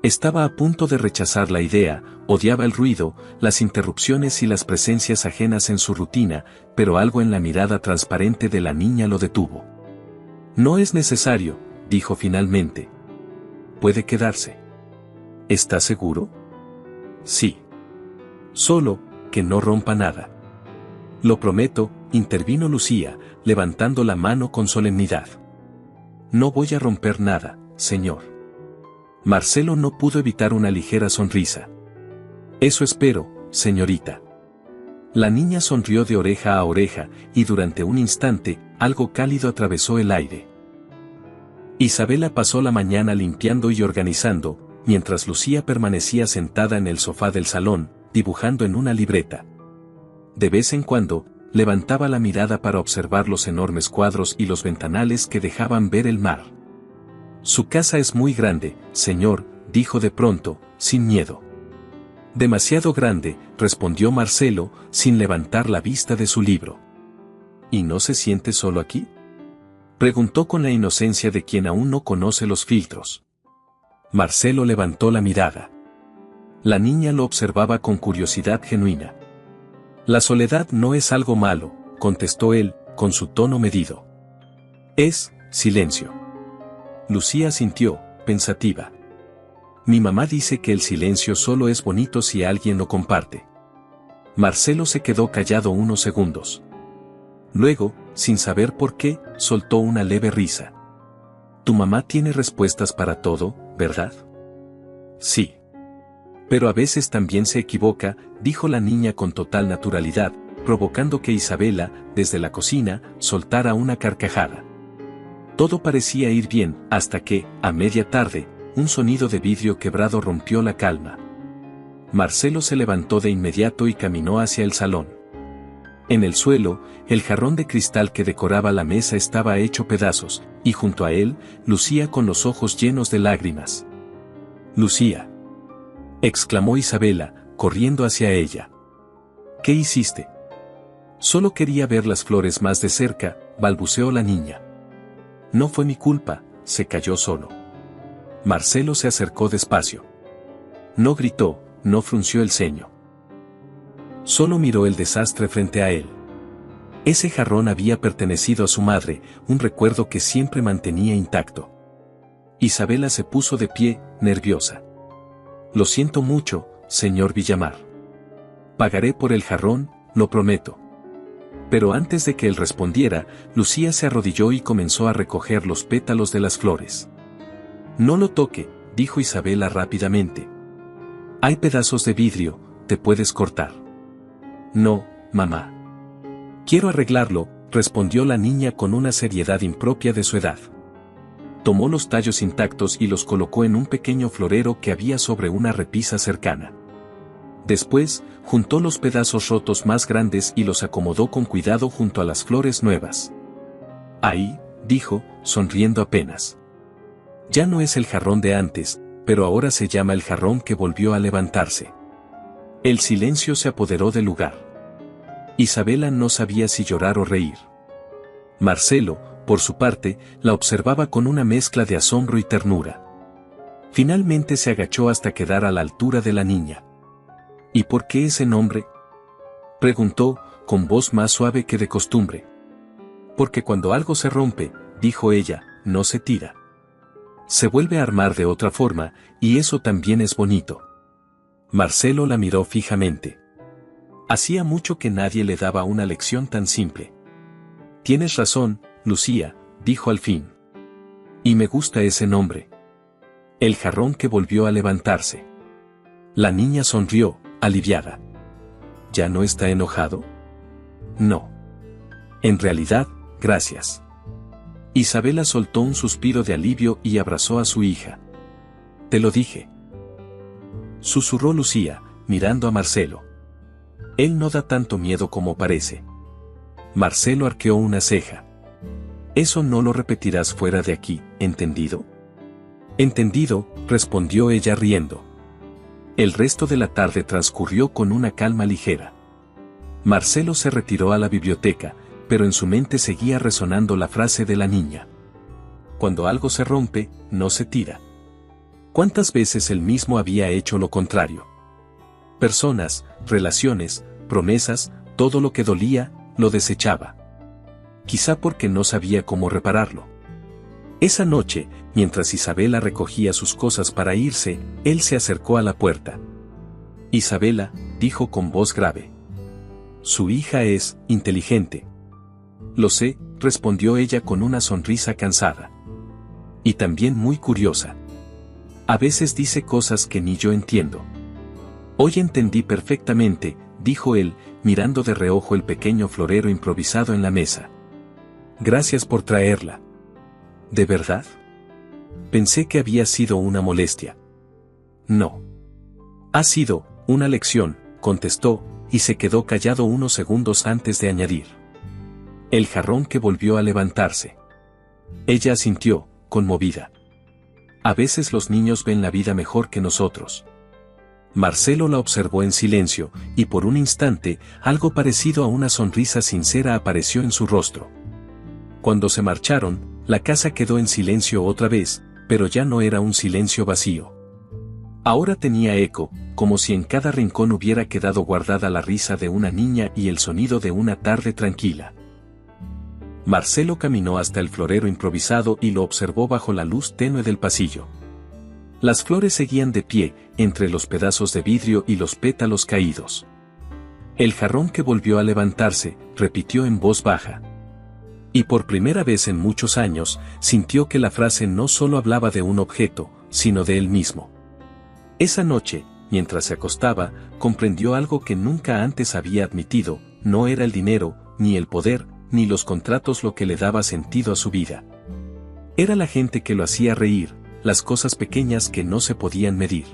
Estaba a punto de rechazar la idea, odiaba el ruido, las interrupciones y las presencias ajenas en su rutina, pero algo en la mirada transparente de la niña lo detuvo. No es necesario, dijo finalmente. Puede quedarse. ¿Está seguro? Sí. Solo, que no rompa nada. Lo prometo, intervino Lucía, levantando la mano con solemnidad. No voy a romper nada, señor. Marcelo no pudo evitar una ligera sonrisa. Eso espero, señorita. La niña sonrió de oreja a oreja, y durante un instante, algo cálido atravesó el aire. Isabela pasó la mañana limpiando y organizando, mientras Lucía permanecía sentada en el sofá del salón, dibujando en una libreta. De vez en cuando, levantaba la mirada para observar los enormes cuadros y los ventanales que dejaban ver el mar. Su casa es muy grande, señor, dijo de pronto, sin miedo. Demasiado grande, respondió Marcelo, sin levantar la vista de su libro. ¿Y no se siente solo aquí? Preguntó con la inocencia de quien aún no conoce los filtros. Marcelo levantó la mirada. La niña lo observaba con curiosidad genuina. La soledad no es algo malo, contestó él, con su tono medido. Es silencio. Lucía sintió, pensativa. Mi mamá dice que el silencio solo es bonito si alguien lo comparte. Marcelo se quedó callado unos segundos. Luego, sin saber por qué, soltó una leve risa. Tu mamá tiene respuestas para todo, ¿verdad? Sí. Pero a veces también se equivoca, dijo la niña con total naturalidad, provocando que Isabela, desde la cocina, soltara una carcajada. Todo parecía ir bien, hasta que, a media tarde, un sonido de vidrio quebrado rompió la calma. Marcelo se levantó de inmediato y caminó hacia el salón. En el suelo, el jarrón de cristal que decoraba la mesa estaba hecho pedazos, y junto a él, Lucía con los ojos llenos de lágrimas. Lucía, exclamó Isabela, corriendo hacia ella. ¿Qué hiciste? Solo quería ver las flores más de cerca, balbuceó la niña. No fue mi culpa, se cayó solo. Marcelo se acercó despacio. No gritó, no frunció el ceño. Solo miró el desastre frente a él. Ese jarrón había pertenecido a su madre, un recuerdo que siempre mantenía intacto. Isabela se puso de pie, nerviosa. Lo siento mucho, señor Villamar. Pagaré por el jarrón, lo prometo. Pero antes de que él respondiera, Lucía se arrodilló y comenzó a recoger los pétalos de las flores. No lo toque, dijo Isabela rápidamente. Hay pedazos de vidrio, te puedes cortar. No, mamá. Quiero arreglarlo, respondió la niña con una seriedad impropia de su edad. Tomó los tallos intactos y los colocó en un pequeño florero que había sobre una repisa cercana. Después, juntó los pedazos rotos más grandes y los acomodó con cuidado junto a las flores nuevas. Ahí, dijo, sonriendo apenas. Ya no es el jarrón de antes, pero ahora se llama el jarrón que volvió a levantarse. El silencio se apoderó del lugar. Isabela no sabía si llorar o reír. Marcelo, por su parte, la observaba con una mezcla de asombro y ternura. Finalmente se agachó hasta quedar a la altura de la niña. ¿Y por qué ese nombre?, preguntó, con voz más suave que de costumbre. Porque cuando algo se rompe, dijo ella, no se tira. Se vuelve a armar de otra forma, y eso también es bonito. Marcelo la miró fijamente. Hacía mucho que nadie le daba una lección tan simple. Tienes razón, Lucía, dijo al fin. Y me gusta ese nombre. El jarrón que volvió a levantarse. La niña sonrió, aliviada. ¿Ya no está enojado? No. En realidad, gracias. Isabela soltó un suspiro de alivio y abrazó a su hija. Te lo dije. Susurró Lucía, mirando a Marcelo. Él no da tanto miedo como parece. Marcelo arqueó una ceja. Eso no lo repetirás fuera de aquí, ¿entendido? Entendido, respondió ella riendo. El resto de la tarde transcurrió con una calma ligera. Marcelo se retiró a la biblioteca, pero en su mente seguía resonando la frase de la niña. Cuando algo se rompe, no se tira. ¿Cuántas veces él mismo había hecho lo contrario? Personas, relaciones, promesas, todo lo que dolía, lo desechaba. Quizá porque no sabía cómo repararlo. Esa noche, mientras Isabela recogía sus cosas para irse, él se acercó a la puerta. Isabela, dijo con voz grave. Su hija es inteligente. Lo sé, respondió ella con una sonrisa cansada. Y también muy curiosa. A veces dice cosas que ni yo entiendo. Hoy entendí perfectamente, dijo él, mirando de reojo el pequeño florero improvisado en la mesa. Gracias por traerla. ¿De verdad? Pensé que había sido una molestia. No. Ha sido una lección, contestó, y se quedó callado unos segundos antes de añadir. El jarrón que volvió a levantarse. Ella asintió, conmovida. A veces los niños ven la vida mejor que nosotros. Marcelo la observó en silencio, y por un instante, algo parecido a una sonrisa sincera apareció en su rostro. Cuando se marcharon, la casa quedó en silencio otra vez, pero ya no era un silencio vacío. Ahora tenía eco, como si en cada rincón hubiera quedado guardada la risa de una niña y el sonido de una tarde tranquila. Marcelo caminó hasta el florero improvisado y lo observó bajo la luz tenue del pasillo. Las flores seguían de pie, entre los pedazos de vidrio y los pétalos caídos. El jarrón que volvió a levantarse, repitió en voz baja. Y por primera vez en muchos años, sintió que la frase no solo hablaba de un objeto, sino de él mismo. Esa noche, mientras se acostaba, comprendió algo que nunca antes había admitido: no era el dinero, ni el poder, ni los contratos lo que le daba sentido a su vida. Era la gente que lo hacía reír, las cosas pequeñas que no se podían medir.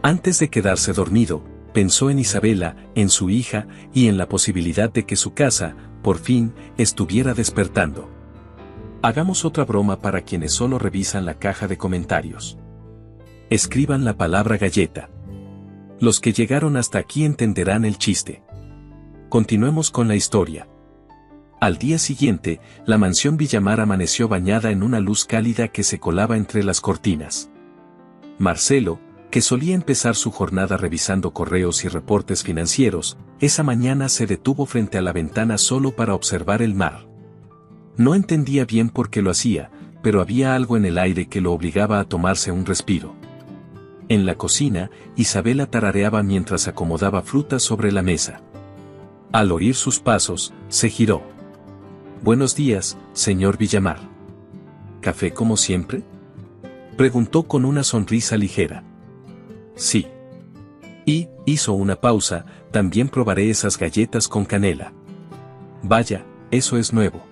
Antes de quedarse dormido, pensó en Isabela, en su hija, y en la posibilidad de que su casa, por fin, estuviera despertando. Hagamos otra broma para quienes solo revisan la caja de comentarios. Escriban la palabra galleta. Los que llegaron hasta aquí entenderán el chiste. Continuemos con la historia. Al día siguiente, la mansión Villamar amaneció bañada en una luz cálida que se colaba entre las cortinas. Marcelo, que solía empezar su jornada revisando correos y reportes financieros, esa mañana se detuvo frente a la ventana solo para observar el mar. No entendía bien por qué lo hacía, pero había algo en el aire que lo obligaba a tomarse un respiro. En la cocina, Isabela tarareaba mientras acomodaba frutas sobre la mesa. Al oír sus pasos, se giró. «Buenos días, señor Villamar». «¿Café como siempre?», preguntó con una sonrisa ligera. «Sí». Y, hizo una pausa, «también probaré esas galletas con canela». «Vaya, eso es nuevo»,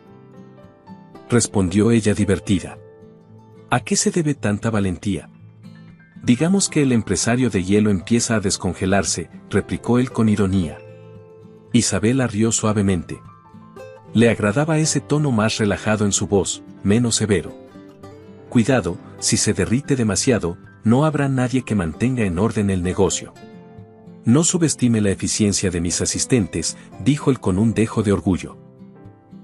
respondió ella divertida. «¿A qué se debe tanta valentía?». «Digamos que el empresario de hielo empieza a descongelarse», replicó él con ironía. Isabela rió suavemente. Le agradaba ese tono más relajado en su voz, menos severo. «Cuidado, si se derrite demasiado, no habrá nadie que mantenga en orden el negocio». «No subestime la eficiencia de mis asistentes», dijo él con un dejo de orgullo.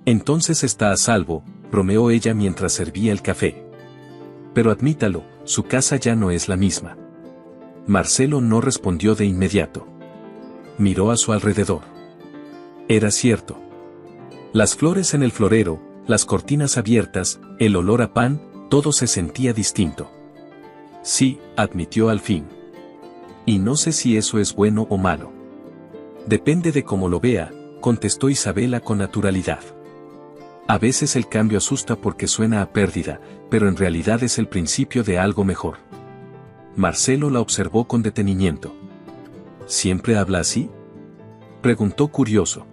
«Entonces está a salvo», bromeó ella mientras servía el café. «Pero admítalo, su casa ya no es la misma». Marcelo no respondió de inmediato. Miró a su alrededor. Era cierto. Las flores en el florero, las cortinas abiertas, el olor a pan, todo se sentía distinto. «Sí», admitió al fin. «Y no sé si eso es bueno o malo». «Depende de cómo lo vea», contestó Isabela con naturalidad. «A veces el cambio asusta porque suena a pérdida, pero en realidad es el principio de algo mejor». Marcelo la observó con detenimiento. «¿Siempre habla así?», preguntó curioso.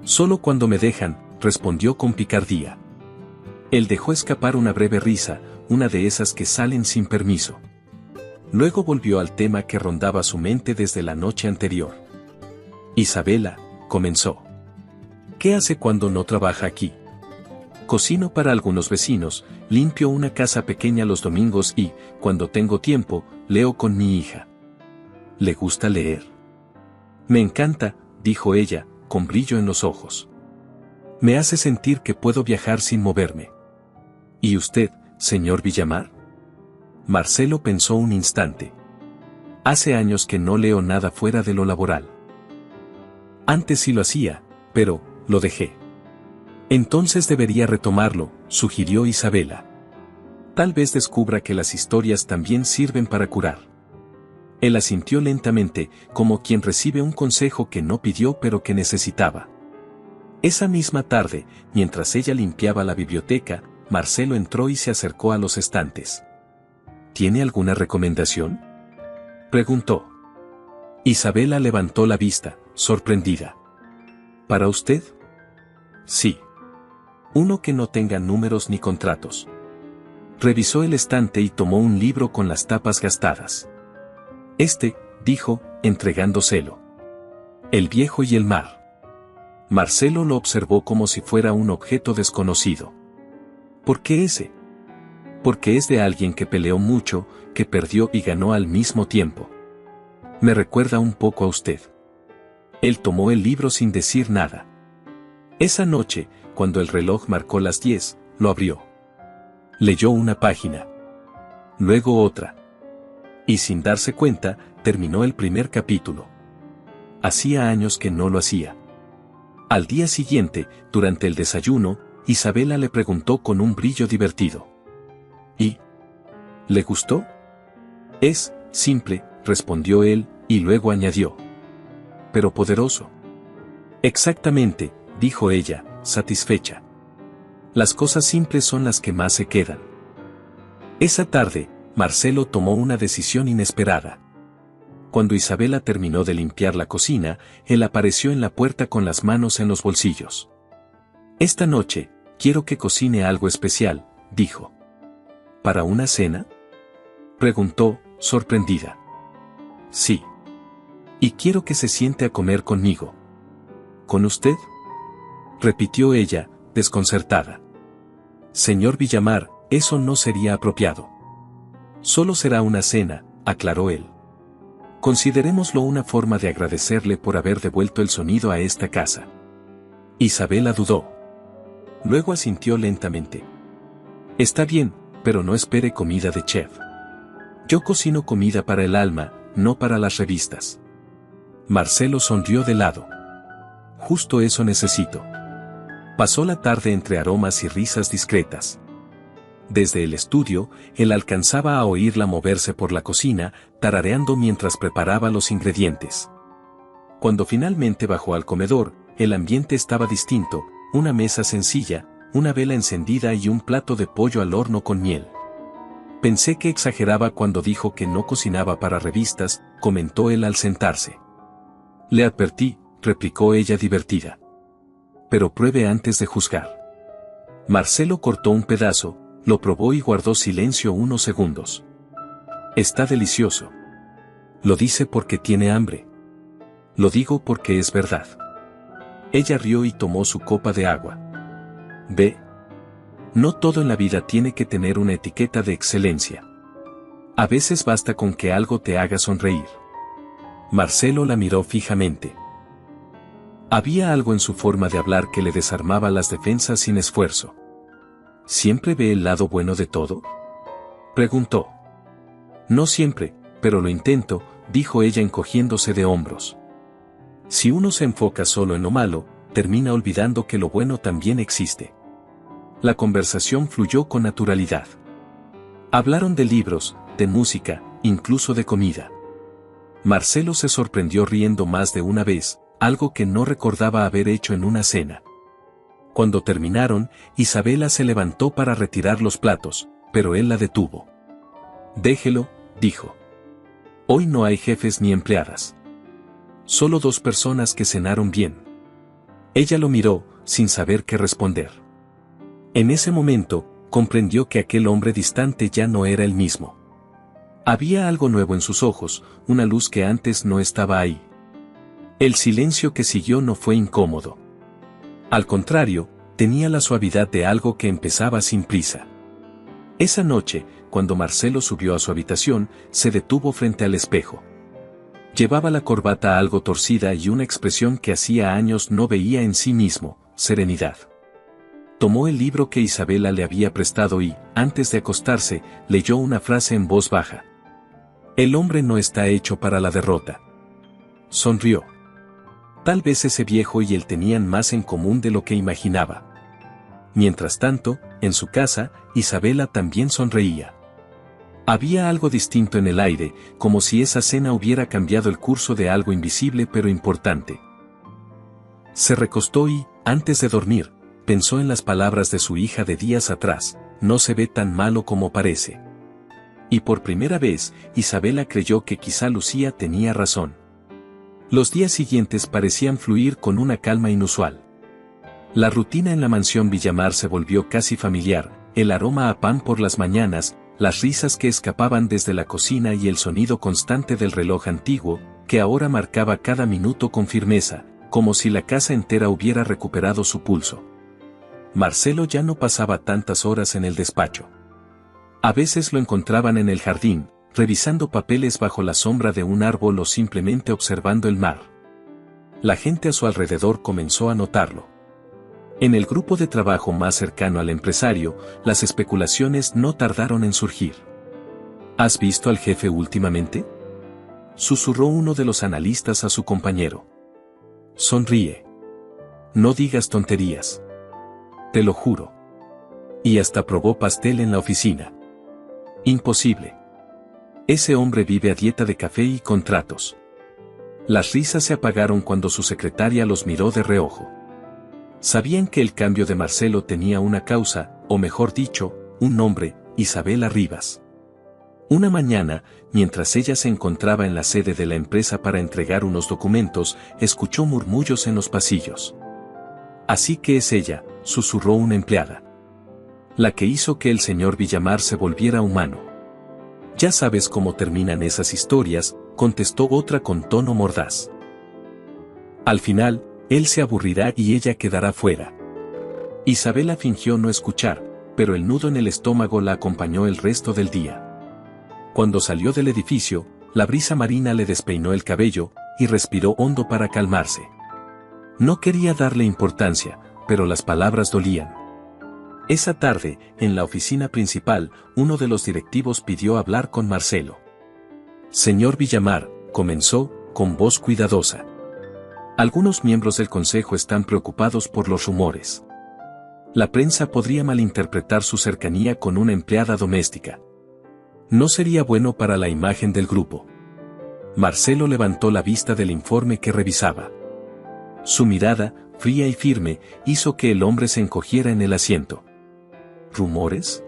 «Solo cuando me dejan», respondió con picardía. Él dejó escapar una breve risa, una de esas que salen sin permiso. Luego volvió al tema que rondaba su mente desde la noche anterior. Isabela, comenzó. ¿Qué hace cuando no trabaja aquí? Cocino para algunos vecinos, limpio una casa pequeña los domingos y, cuando tengo tiempo, leo con mi hija. ¿Le gusta leer? Me encanta, dijo ella, con brillo en los ojos. Me hace sentir que puedo viajar sin moverme. ¿Y usted, señor Villamar? Marcelo pensó un instante. Hace años que no leo nada fuera de lo laboral. Antes sí lo hacía, pero lo dejé. Entonces debería retomarlo, sugirió Isabela. Tal vez descubra que las historias también sirven para curar. Él asintió lentamente, como quien recibe un consejo que no pidió pero que necesitaba. Esa misma tarde, mientras ella limpiaba la biblioteca, Marcelo entró y se acercó a los estantes. ¿Tiene alguna recomendación?, preguntó. Isabela levantó la vista, sorprendida. ¿Para usted? Sí. Uno que no tenga números ni contratos. Revisó el estante y tomó un libro con las tapas gastadas. Dijo, entregándoselo. El viejo y el mar. Marcelo lo observó como si fuera un objeto desconocido. ¿Por qué ese? Porque es de alguien que peleó mucho, que perdió y ganó al mismo tiempo. Me recuerda un poco a usted. Él tomó el libro sin decir nada. Esa noche, cuando el reloj marcó las 10, lo abrió. Leyó una página. Luego otra. Y sin darse cuenta, terminó el primer capítulo. Hacía años que no lo hacía. Al día siguiente, durante el desayuno, Isabela le preguntó con un brillo divertido. ¿Y? ¿Le gustó? Es simple, respondió él, y luego añadió. Pero poderoso. Exactamente, dijo ella, satisfecha. Las cosas simples son las que más se quedan. Esa tarde, Marcelo tomó una decisión inesperada. Cuando Isabela terminó de limpiar la cocina, él apareció en la puerta con las manos en los bolsillos. Esta noche, quiero que cocine algo especial, dijo. ¿Para una cena?, preguntó, sorprendida. Sí. Y quiero que se siente a comer conmigo. ¿Con usted?, repitió ella, desconcertada. Señor Villamar, eso no sería apropiado. Solo será una cena, aclaró él. Considerémoslo una forma de agradecerle por haber devuelto el sonido a esta casa. Isabela dudó. Luego asintió lentamente. Está bien, pero no espere comida de chef. Yo cocino comida para el alma, no para las revistas. Marcelo sonrió de lado. Justo eso necesito. Pasó la tarde entre aromas y risas discretas. Desde el estudio, él alcanzaba a oírla moverse por la cocina, tarareando mientras preparaba los ingredientes. Cuando finalmente bajó al comedor, el ambiente estaba distinto, una mesa sencilla, una vela encendida y un plato de pollo al horno con miel. Pensé que exageraba cuando dijo que no cocinaba para revistas, comentó él al sentarse. Le advertí, replicó ella divertida. Pero pruebe antes de juzgar. Marcelo cortó un pedazo, lo probó y guardó silencio unos segundos. Está delicioso. Lo dice porque tiene hambre. Lo digo porque es verdad. Ella rió y tomó su copa de agua. Ve. No todo en la vida tiene que tener una etiqueta de excelencia. A veces basta con que algo te haga sonreír. Marcelo la miró fijamente. Había algo en su forma de hablar que le desarmaba las defensas sin esfuerzo. ¿Siempre ve el lado bueno de todo?, preguntó. No siempre, pero lo intento, dijo ella encogiéndose de hombros. Si uno se enfoca solo en lo malo, termina olvidando que lo bueno también existe. La conversación fluyó con naturalidad. Hablaron de libros, de música, incluso de comida. Marcelo se sorprendió riendo más de una vez, algo que no recordaba haber hecho en una cena. Cuando terminaron, Isabela se levantó para retirar los platos, pero él la detuvo. Déjelo, dijo. Hoy no hay jefes ni empleadas. Solo 2 personas que cenaron bien. Ella lo miró, sin saber qué responder. En ese momento, comprendió que aquel hombre distante ya no era el mismo. Había algo nuevo en sus ojos, una luz que antes no estaba ahí. El silencio que siguió no fue incómodo. Al contrario, tenía la suavidad de algo que empezaba sin prisa. Esa noche, cuando Marcelo subió a su habitación, se detuvo frente al espejo. Llevaba la corbata algo torcida y una expresión que hacía años no veía en sí mismo, serenidad. Tomó el libro que Isabela le había prestado y, antes de acostarse, leyó una frase en voz baja. El hombre no está hecho para la derrota. Sonrió. Tal vez ese viejo y él tenían más en común de lo que imaginaba. Mientras tanto, en su casa, Isabela también sonreía. Había algo distinto en el aire, como si esa cena hubiera cambiado el curso de algo invisible pero importante. Se recostó y, antes de dormir, pensó en las palabras de su hija de días atrás, no se ve tan malo como parece. Y por primera vez, Isabela creyó que quizá Lucía tenía razón. Los días siguientes parecían fluir con una calma inusual. La rutina en la mansión Villamar se volvió casi familiar, el aroma a pan por las mañanas, las risas que escapaban desde la cocina y el sonido constante del reloj antiguo, que ahora marcaba cada minuto con firmeza, como si la casa entera hubiera recuperado su pulso. Marcelo ya no pasaba tantas horas en el despacho. A veces lo encontraban en el jardín, revisando papeles bajo la sombra de un árbol o simplemente observando el mar. La gente a su alrededor comenzó a notarlo. En el grupo de trabajo más cercano al empresario, las especulaciones no tardaron en surgir. ¿Has visto al jefe últimamente?, susurró uno de los analistas a su compañero. Sonríe. No digas tonterías. Te lo juro. Y hasta probó pastel en la oficina. Imposible. Ese hombre vive a dieta de café y contratos. Las risas se apagaron cuando su secretaria los miró de reojo. Sabían que el cambio de Marcelo tenía una causa, o mejor dicho, un nombre, Isabela Rivas. Una mañana, mientras ella se encontraba en la sede de la empresa para entregar unos documentos, escuchó murmullos en los pasillos. Así que es ella, susurró una empleada. La que hizo que el señor Villamar se volviera humano. Ya sabes cómo terminan esas historias, contestó otra con tono mordaz. Al final, él se aburrirá y ella quedará fuera. Isabela fingió no escuchar, pero el nudo en el estómago la acompañó el resto del día. Cuando salió del edificio, la brisa marina le despeinó el cabello, y respiró hondo para calmarse. No quería darle importancia, pero las palabras dolían. Esa tarde, en la oficina principal, uno de los directivos pidió hablar con Marcelo. Señor Villamar, comenzó, con voz cuidadosa. Algunos miembros del consejo están preocupados por los rumores. La prensa podría malinterpretar su cercanía con una empleada doméstica. No sería bueno para la imagen del grupo. Marcelo levantó la vista del informe que revisaba. Su mirada, fría y firme, hizo que el hombre se encogiera en el asiento. ¿Rumores?,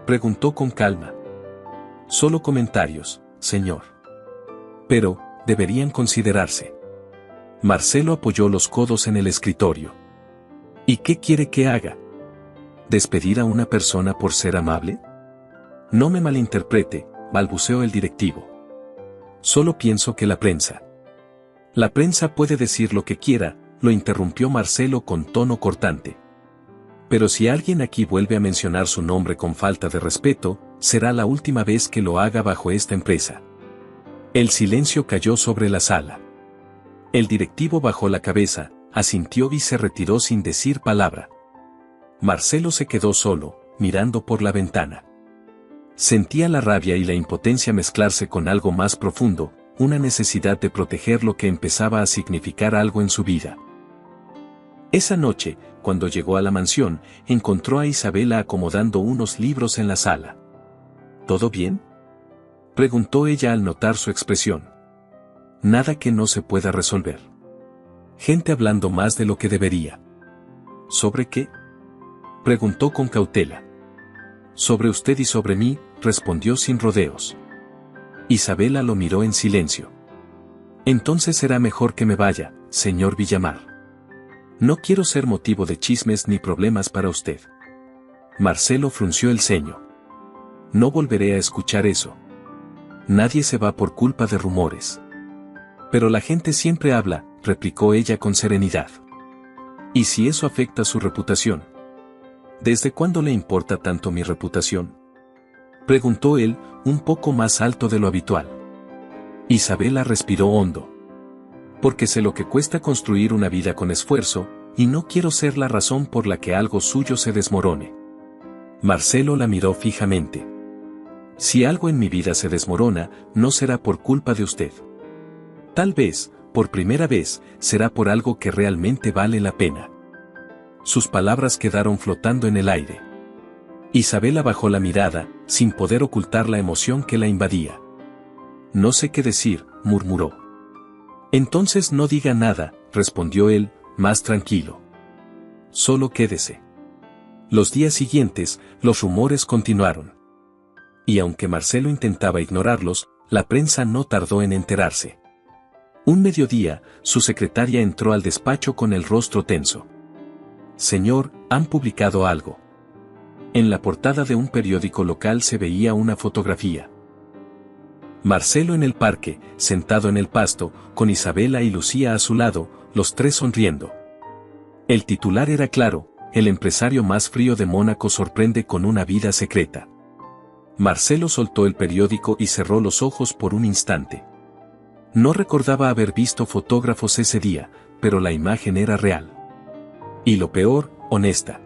preguntó con calma. Solo comentarios, señor. Pero, deberían considerarse. Marcelo apoyó los codos en el escritorio. ¿Y qué quiere que haga? ¿Despedir a una persona por ser amable? No me malinterprete, balbuceó el directivo. Solo pienso que la prensa. La prensa puede decir lo que quiera, lo interrumpió Marcelo con tono cortante. Pero si alguien aquí vuelve a mencionar su nombre con falta de respeto, será la última vez que lo haga bajo esta empresa. El silencio cayó sobre la sala. El directivo bajó la cabeza, asintió y se retiró sin decir palabra. Marcelo se quedó solo, mirando por la ventana. Sentía la rabia y la impotencia mezclarse con algo más profundo, una necesidad de proteger lo que empezaba a significar algo en su vida. Esa noche, cuando llegó a la mansión, encontró a Isabela acomodando unos libros en la sala. ¿Todo bien?, preguntó ella al notar su expresión. Nada que no se pueda resolver. Gente hablando más de lo que debería. ¿Sobre qué?, preguntó con cautela. Sobre usted y sobre mí, respondió sin rodeos. Isabela lo miró en silencio. Entonces será mejor que me vaya, señor Villamar. No quiero ser motivo de chismes ni problemas para usted. Marcelo frunció el ceño. No volveré a escuchar eso. Nadie se va por culpa de rumores. Pero la gente siempre habla, replicó ella con serenidad. ¿Y si eso afecta su reputación? ¿Desde cuándo le importa tanto mi reputación? Preguntó él, un poco más alto de lo habitual. Isabela respiró hondo. Porque sé lo que cuesta construir una vida con esfuerzo, y no quiero ser la razón por la que algo suyo se desmorone. Marcelo la miró fijamente. Si algo en mi vida se desmorona, no será por culpa de usted. Tal vez, por primera vez, será por algo que realmente vale la pena. Sus palabras quedaron flotando en el aire. Isabela bajó la mirada, sin poder ocultar la emoción que la invadía. No sé qué decir, murmuró. Entonces no diga nada, respondió él, más tranquilo. Solo quédese. Los días siguientes, los rumores continuaron. Y aunque Marcelo intentaba ignorarlos, la prensa no tardó en enterarse. Un mediodía, su secretaria entró al despacho con el rostro tenso. Señor, han publicado algo. En la portada de un periódico local se veía una fotografía. Marcelo en el parque, sentado en el pasto, con Isabela y Lucía a su lado, los tres sonriendo. El titular era claro: el empresario más frío de Mónaco sorprende con una vida secreta. Marcelo soltó el periódico y cerró los ojos por un instante. No recordaba haber visto fotógrafos ese día, pero la imagen era real. Y lo peor, honesta.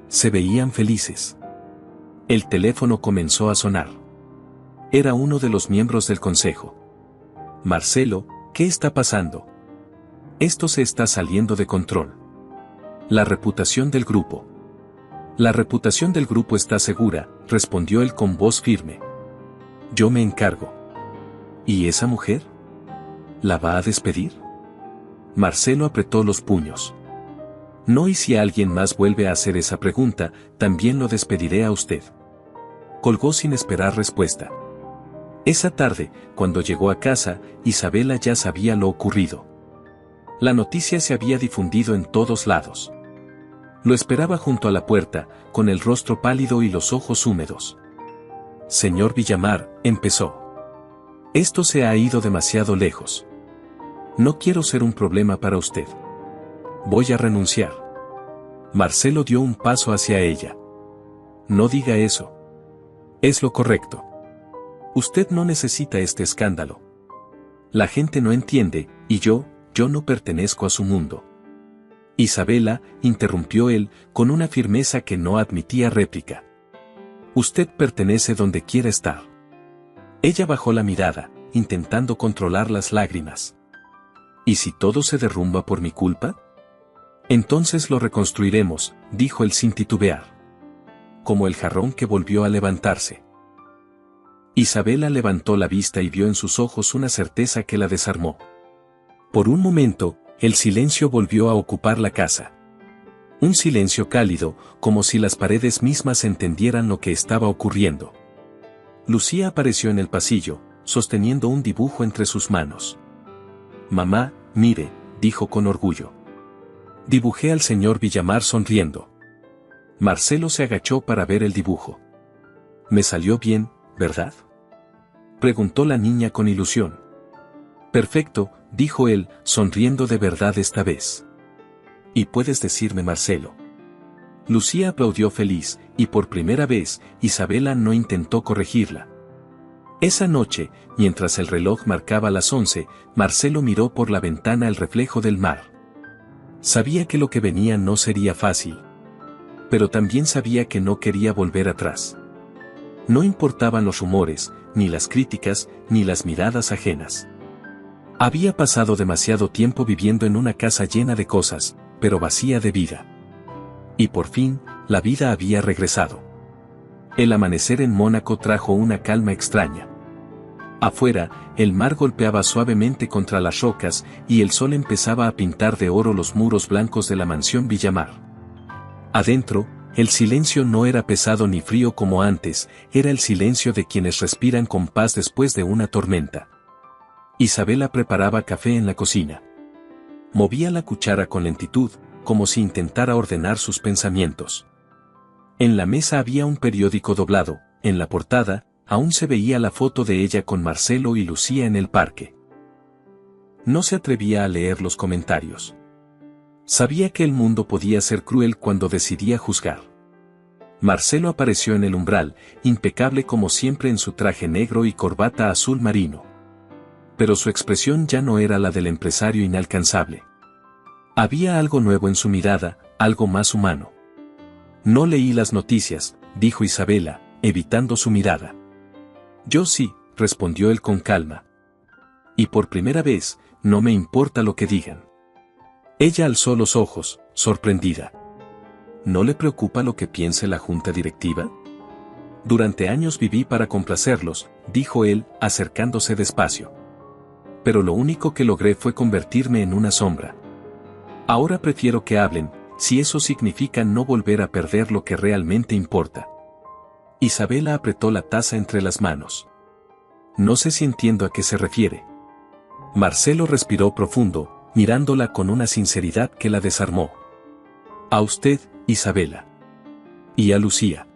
Se veían felices. El teléfono comenzó a sonar. Era uno de los miembros del consejo. Marcelo, ¿qué está pasando? Esto se está saliendo de control. La reputación del grupo. La reputación del grupo está segura, respondió él con voz firme. Yo me encargo. ¿Y esa mujer? ¿La va a despedir? Marcelo apretó los puños. No, y si alguien más vuelve a hacer esa pregunta, también lo despediré a usted. Colgó sin esperar respuesta. Esa tarde, cuando llegó a casa, Isabela ya sabía lo ocurrido. La noticia se había difundido en todos lados. Lo esperaba junto a la puerta, con el rostro pálido y los ojos húmedos. Señor Villamar, empezó. Esto se ha ido demasiado lejos. No quiero ser un problema para usted. Voy a renunciar. Marcelo dio un paso hacia ella. No diga eso. Es lo correcto. Usted no necesita este escándalo. La gente no entiende, y yo no pertenezco a su mundo. Isabela, interrumpió él, con una firmeza que no admitía réplica. Usted pertenece donde quiera estar. Ella bajó la mirada, intentando controlar las lágrimas. ¿Y si todo se derrumba por mi culpa? Entonces lo reconstruiremos, dijo él sin titubear. Como el jarrón que volvió a levantarse. Isabela levantó la vista y vio en sus ojos una certeza que la desarmó. Por un momento, el silencio volvió a ocupar la casa. Un silencio cálido, como si las paredes mismas entendieran lo que estaba ocurriendo. Lucía apareció en el pasillo, sosteniendo un dibujo entre sus manos. Mamá, mire, dijo con orgullo. Dibujé al señor Villamar sonriendo. Marcelo se agachó para ver el dibujo. Me salió bien, ¿verdad? Preguntó la niña con ilusión. Perfecto, dijo él, sonriendo de verdad esta vez. ¿Y puedes decirme, Marcelo? Lucía aplaudió feliz, y por primera vez, Isabela no intentó corregirla. Esa noche, mientras el reloj marcaba las 11, Marcelo miró por la ventana el reflejo del mar. Sabía que lo que venía no sería fácil. Pero también sabía que no quería volver atrás. No importaban los rumores, ni las críticas, ni las miradas ajenas. Había pasado demasiado tiempo viviendo en una casa llena de cosas, pero vacía de vida. Y por fin, la vida había regresado. El amanecer en Mónaco trajo una calma extraña. Afuera, el mar golpeaba suavemente contra las rocas y el sol empezaba a pintar de oro los muros blancos de la mansión Villamar. Adentro, el silencio no era pesado ni frío como antes, era el silencio de quienes respiran con paz después de una tormenta. Isabela preparaba café en la cocina. Movía la cuchara con lentitud, como si intentara ordenar sus pensamientos. En la mesa había un periódico doblado, en la portada, aún se veía la foto de ella con Marcelo y Lucía en el parque. No se atrevía a leer los comentarios. Sabía que el mundo podía ser cruel cuando decidía juzgar. Marcelo apareció en el umbral, impecable como siempre en su traje negro y corbata azul marino. Pero su expresión ya no era la del empresario inalcanzable. Había algo nuevo en su mirada, algo más humano. No leí las noticias, dijo Isabela, evitando su mirada. Yo sí, respondió él con calma. Y por primera vez, no me importa lo que digan. Ella alzó los ojos, sorprendida. ¿No le preocupa lo que piense la junta directiva? Durante años viví para complacerlos, dijo él, acercándose despacio. Pero lo único que logré fue convertirme en una sombra. Ahora prefiero que hablen, si eso significa no volver a perder lo que realmente importa. Isabela apretó la taza entre las manos. No sé si entiendo a qué se refiere. Marcelo respiró profundo, mirándola con una sinceridad que la desarmó. A usted, Isabela. Y a Lucía.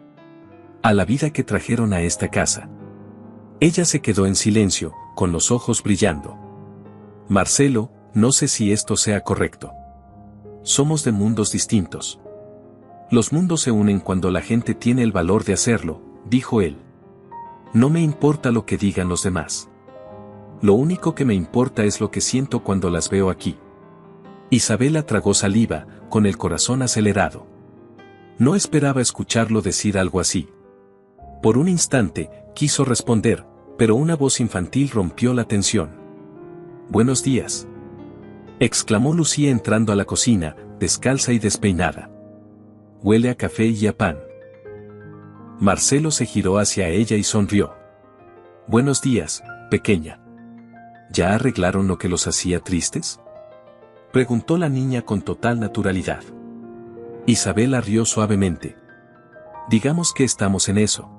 A la vida que trajeron a esta casa. Ella se quedó en silencio, con los ojos brillando. Marcelo, no sé si esto sea correcto. Somos de mundos distintos. Los mundos se unen cuando la gente tiene el valor de hacerlo, dijo él. No me importa lo que digan los demás. Lo único que me importa es lo que siento cuando las veo aquí. Isabela tragó saliva, con el corazón acelerado. No esperaba escucharlo decir algo así. Por un instante, quiso responder, pero una voz infantil rompió la tensión. Buenos días. Exclamó Lucía entrando a la cocina, descalza y despeinada. Huele a café y a pan. Marcelo se giró hacia ella y sonrió. Buenos días, pequeña. ¿Ya arreglaron lo que los hacía tristes? Preguntó la niña con total naturalidad. Isabela rió suavemente. Digamos que estamos en eso.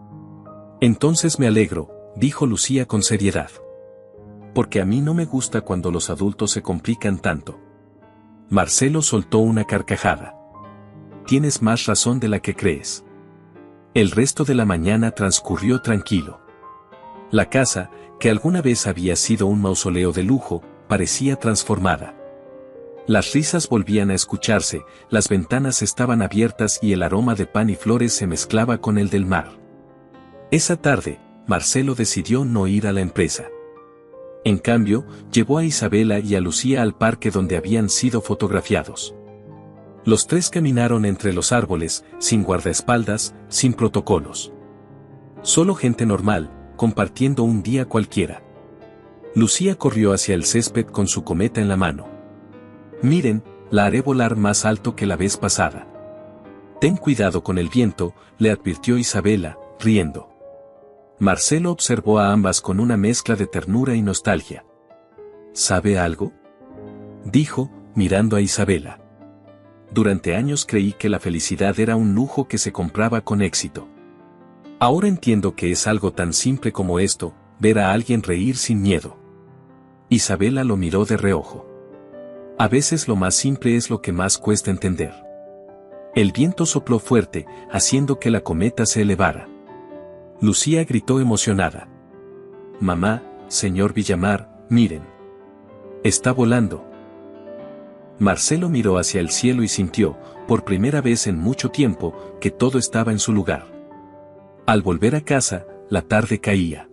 Entonces me alegro, dijo Lucía con seriedad. Porque a mí no me gusta cuando los adultos se complican tanto. Marcelo soltó una carcajada. Tienes más razón de la que crees. El resto de la mañana transcurrió tranquilo. La casa, que alguna vez había sido un mausoleo de lujo, parecía transformada. Las risas volvían a escucharse, las ventanas estaban abiertas y el aroma de pan y flores se mezclaba con el del mar. Esa tarde, Marcelo decidió no ir a la empresa. En cambio, llevó a Isabela y a Lucía al parque donde habían sido fotografiados. Los tres caminaron entre los árboles, sin guardaespaldas, sin protocolos. Solo gente normal, compartiendo un día cualquiera. Lucía corrió hacia el césped con su cometa en la mano. Miren, la haré volar más alto que la vez pasada. Ten cuidado con el viento, le advirtió Isabela, riendo. Marcelo observó a ambas con una mezcla de ternura y nostalgia. ¿Sabe algo?, dijo, mirando a Isabela. Durante años creí que la felicidad era un lujo que se compraba con éxito. Ahora entiendo que es algo tan simple como esto, ver a alguien reír sin miedo. Isabela lo miró de reojo. A veces lo más simple es lo que más cuesta entender. El viento sopló fuerte, haciendo que la cometa se elevara. Lucía gritó emocionada. Mamá, señor Villamar, miren. Está volando. Marcelo miró hacia el cielo y sintió, por primera vez en mucho tiempo, que todo estaba en su lugar. Al volver a casa, la tarde caía.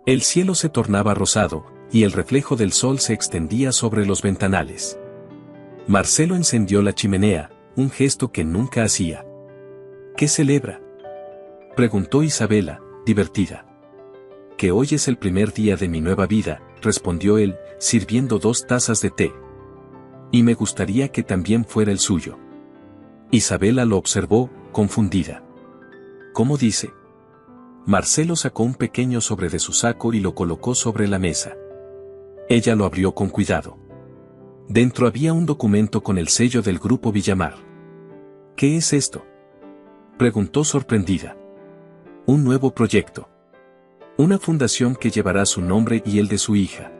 El cielo se tornaba rosado, y el reflejo del sol se extendía sobre los ventanales. Marcelo encendió la chimenea, un gesto que nunca hacía. ¿Qué celebra?, preguntó Isabela, divertida. Que hoy es el primer día de mi nueva vida, respondió él, sirviendo 2 tazas de té. Y me gustaría que también fuera el suyo. Isabela lo observó, confundida. ¿Cómo dice? Marcelo sacó un pequeño sobre de su saco y lo colocó sobre la mesa. Ella lo abrió con cuidado. Dentro había un documento con el sello del Grupo Villamar. ¿Qué es esto?, preguntó sorprendida. Un nuevo proyecto. Una fundación que llevará su nombre y el de su hija.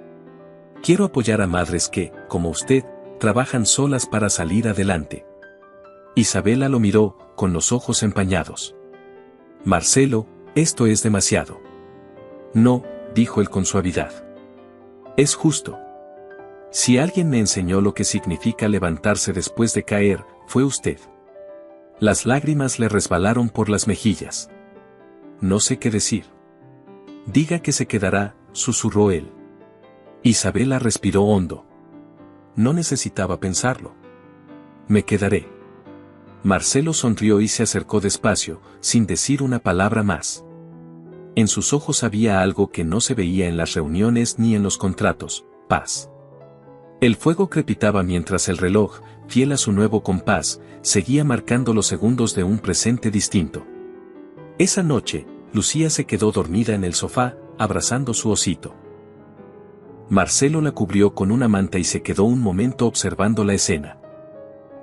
Quiero apoyar a madres que, como usted, trabajan solas para salir adelante. Isabela lo miró, con los ojos empañados. Marcelo, esto es demasiado. No, dijo él con suavidad. Es justo. Si alguien me enseñó lo que significa levantarse después de caer, fue usted. Las lágrimas le resbalaron por las mejillas. No sé qué decir. Diga que se quedará, susurró él. Isabela respiró hondo. No necesitaba pensarlo. Me quedaré. Marcelo sonrió y se acercó despacio, sin decir una palabra más. En sus ojos había algo que no se veía en las reuniones ni en los contratos: paz. El fuego crepitaba mientras el reloj, fiel a su nuevo compás, seguía marcando los segundos de un presente distinto. Esa noche, Lucía se quedó dormida en el sofá, abrazando su osito. Marcelo la cubrió con una manta y se quedó un momento observando la escena.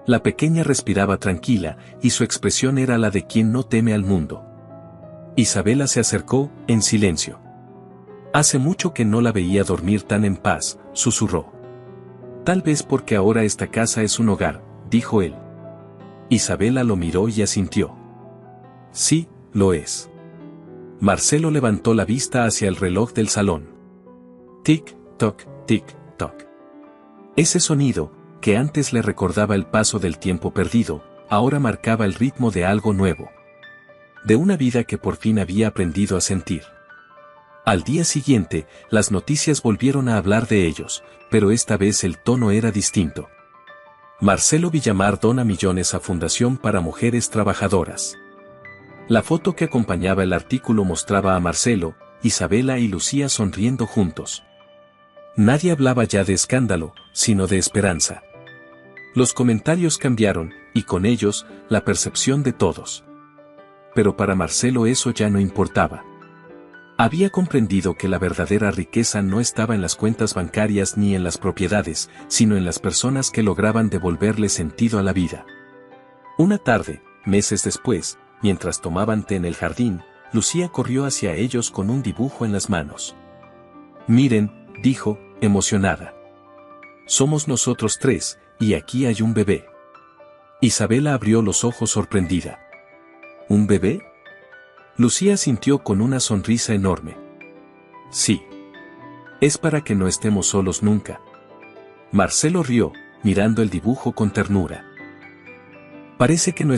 La pequeña respiraba tranquila, y su expresión era la de quien no teme al mundo. Isabela se acercó, en silencio. Hace mucho que no la veía dormir tan en paz, susurró. Tal vez porque ahora esta casa es un hogar, dijo él. Isabela lo miró y asintió. Sí, lo es. Marcelo levantó la vista hacia el reloj del salón. Tic-toc, tic-toc. Ese sonido, que antes le recordaba el paso del tiempo perdido, ahora marcaba el ritmo de algo nuevo. De una vida que por fin había aprendido a sentir. Al día siguiente, las noticias volvieron a hablar de ellos, pero esta vez el tono era distinto. Marcelo Villamar dona millones a Fundación para Mujeres Trabajadoras. La foto que acompañaba el artículo mostraba a Marcelo, Isabela y Lucía sonriendo juntos. Nadie hablaba ya de escándalo, sino de esperanza. Los comentarios cambiaron, y con ellos, la percepción de todos. Pero para Marcelo eso ya no importaba. Había comprendido que la verdadera riqueza no estaba en las cuentas bancarias ni en las propiedades, sino en las personas que lograban devolverle sentido a la vida. Una tarde, meses después, mientras tomaban té en el jardín, Lucía corrió hacia ellos con un dibujo en las manos. Miren, dijo, emocionada. Somos nosotros tres, y aquí hay un bebé. Isabela abrió los ojos sorprendida. ¿Un bebé? Lucía sintió con una sonrisa enorme. Sí. Es para que no estemos solos nunca. Marcelo rió, mirando el dibujo con ternura. Parece que nuestra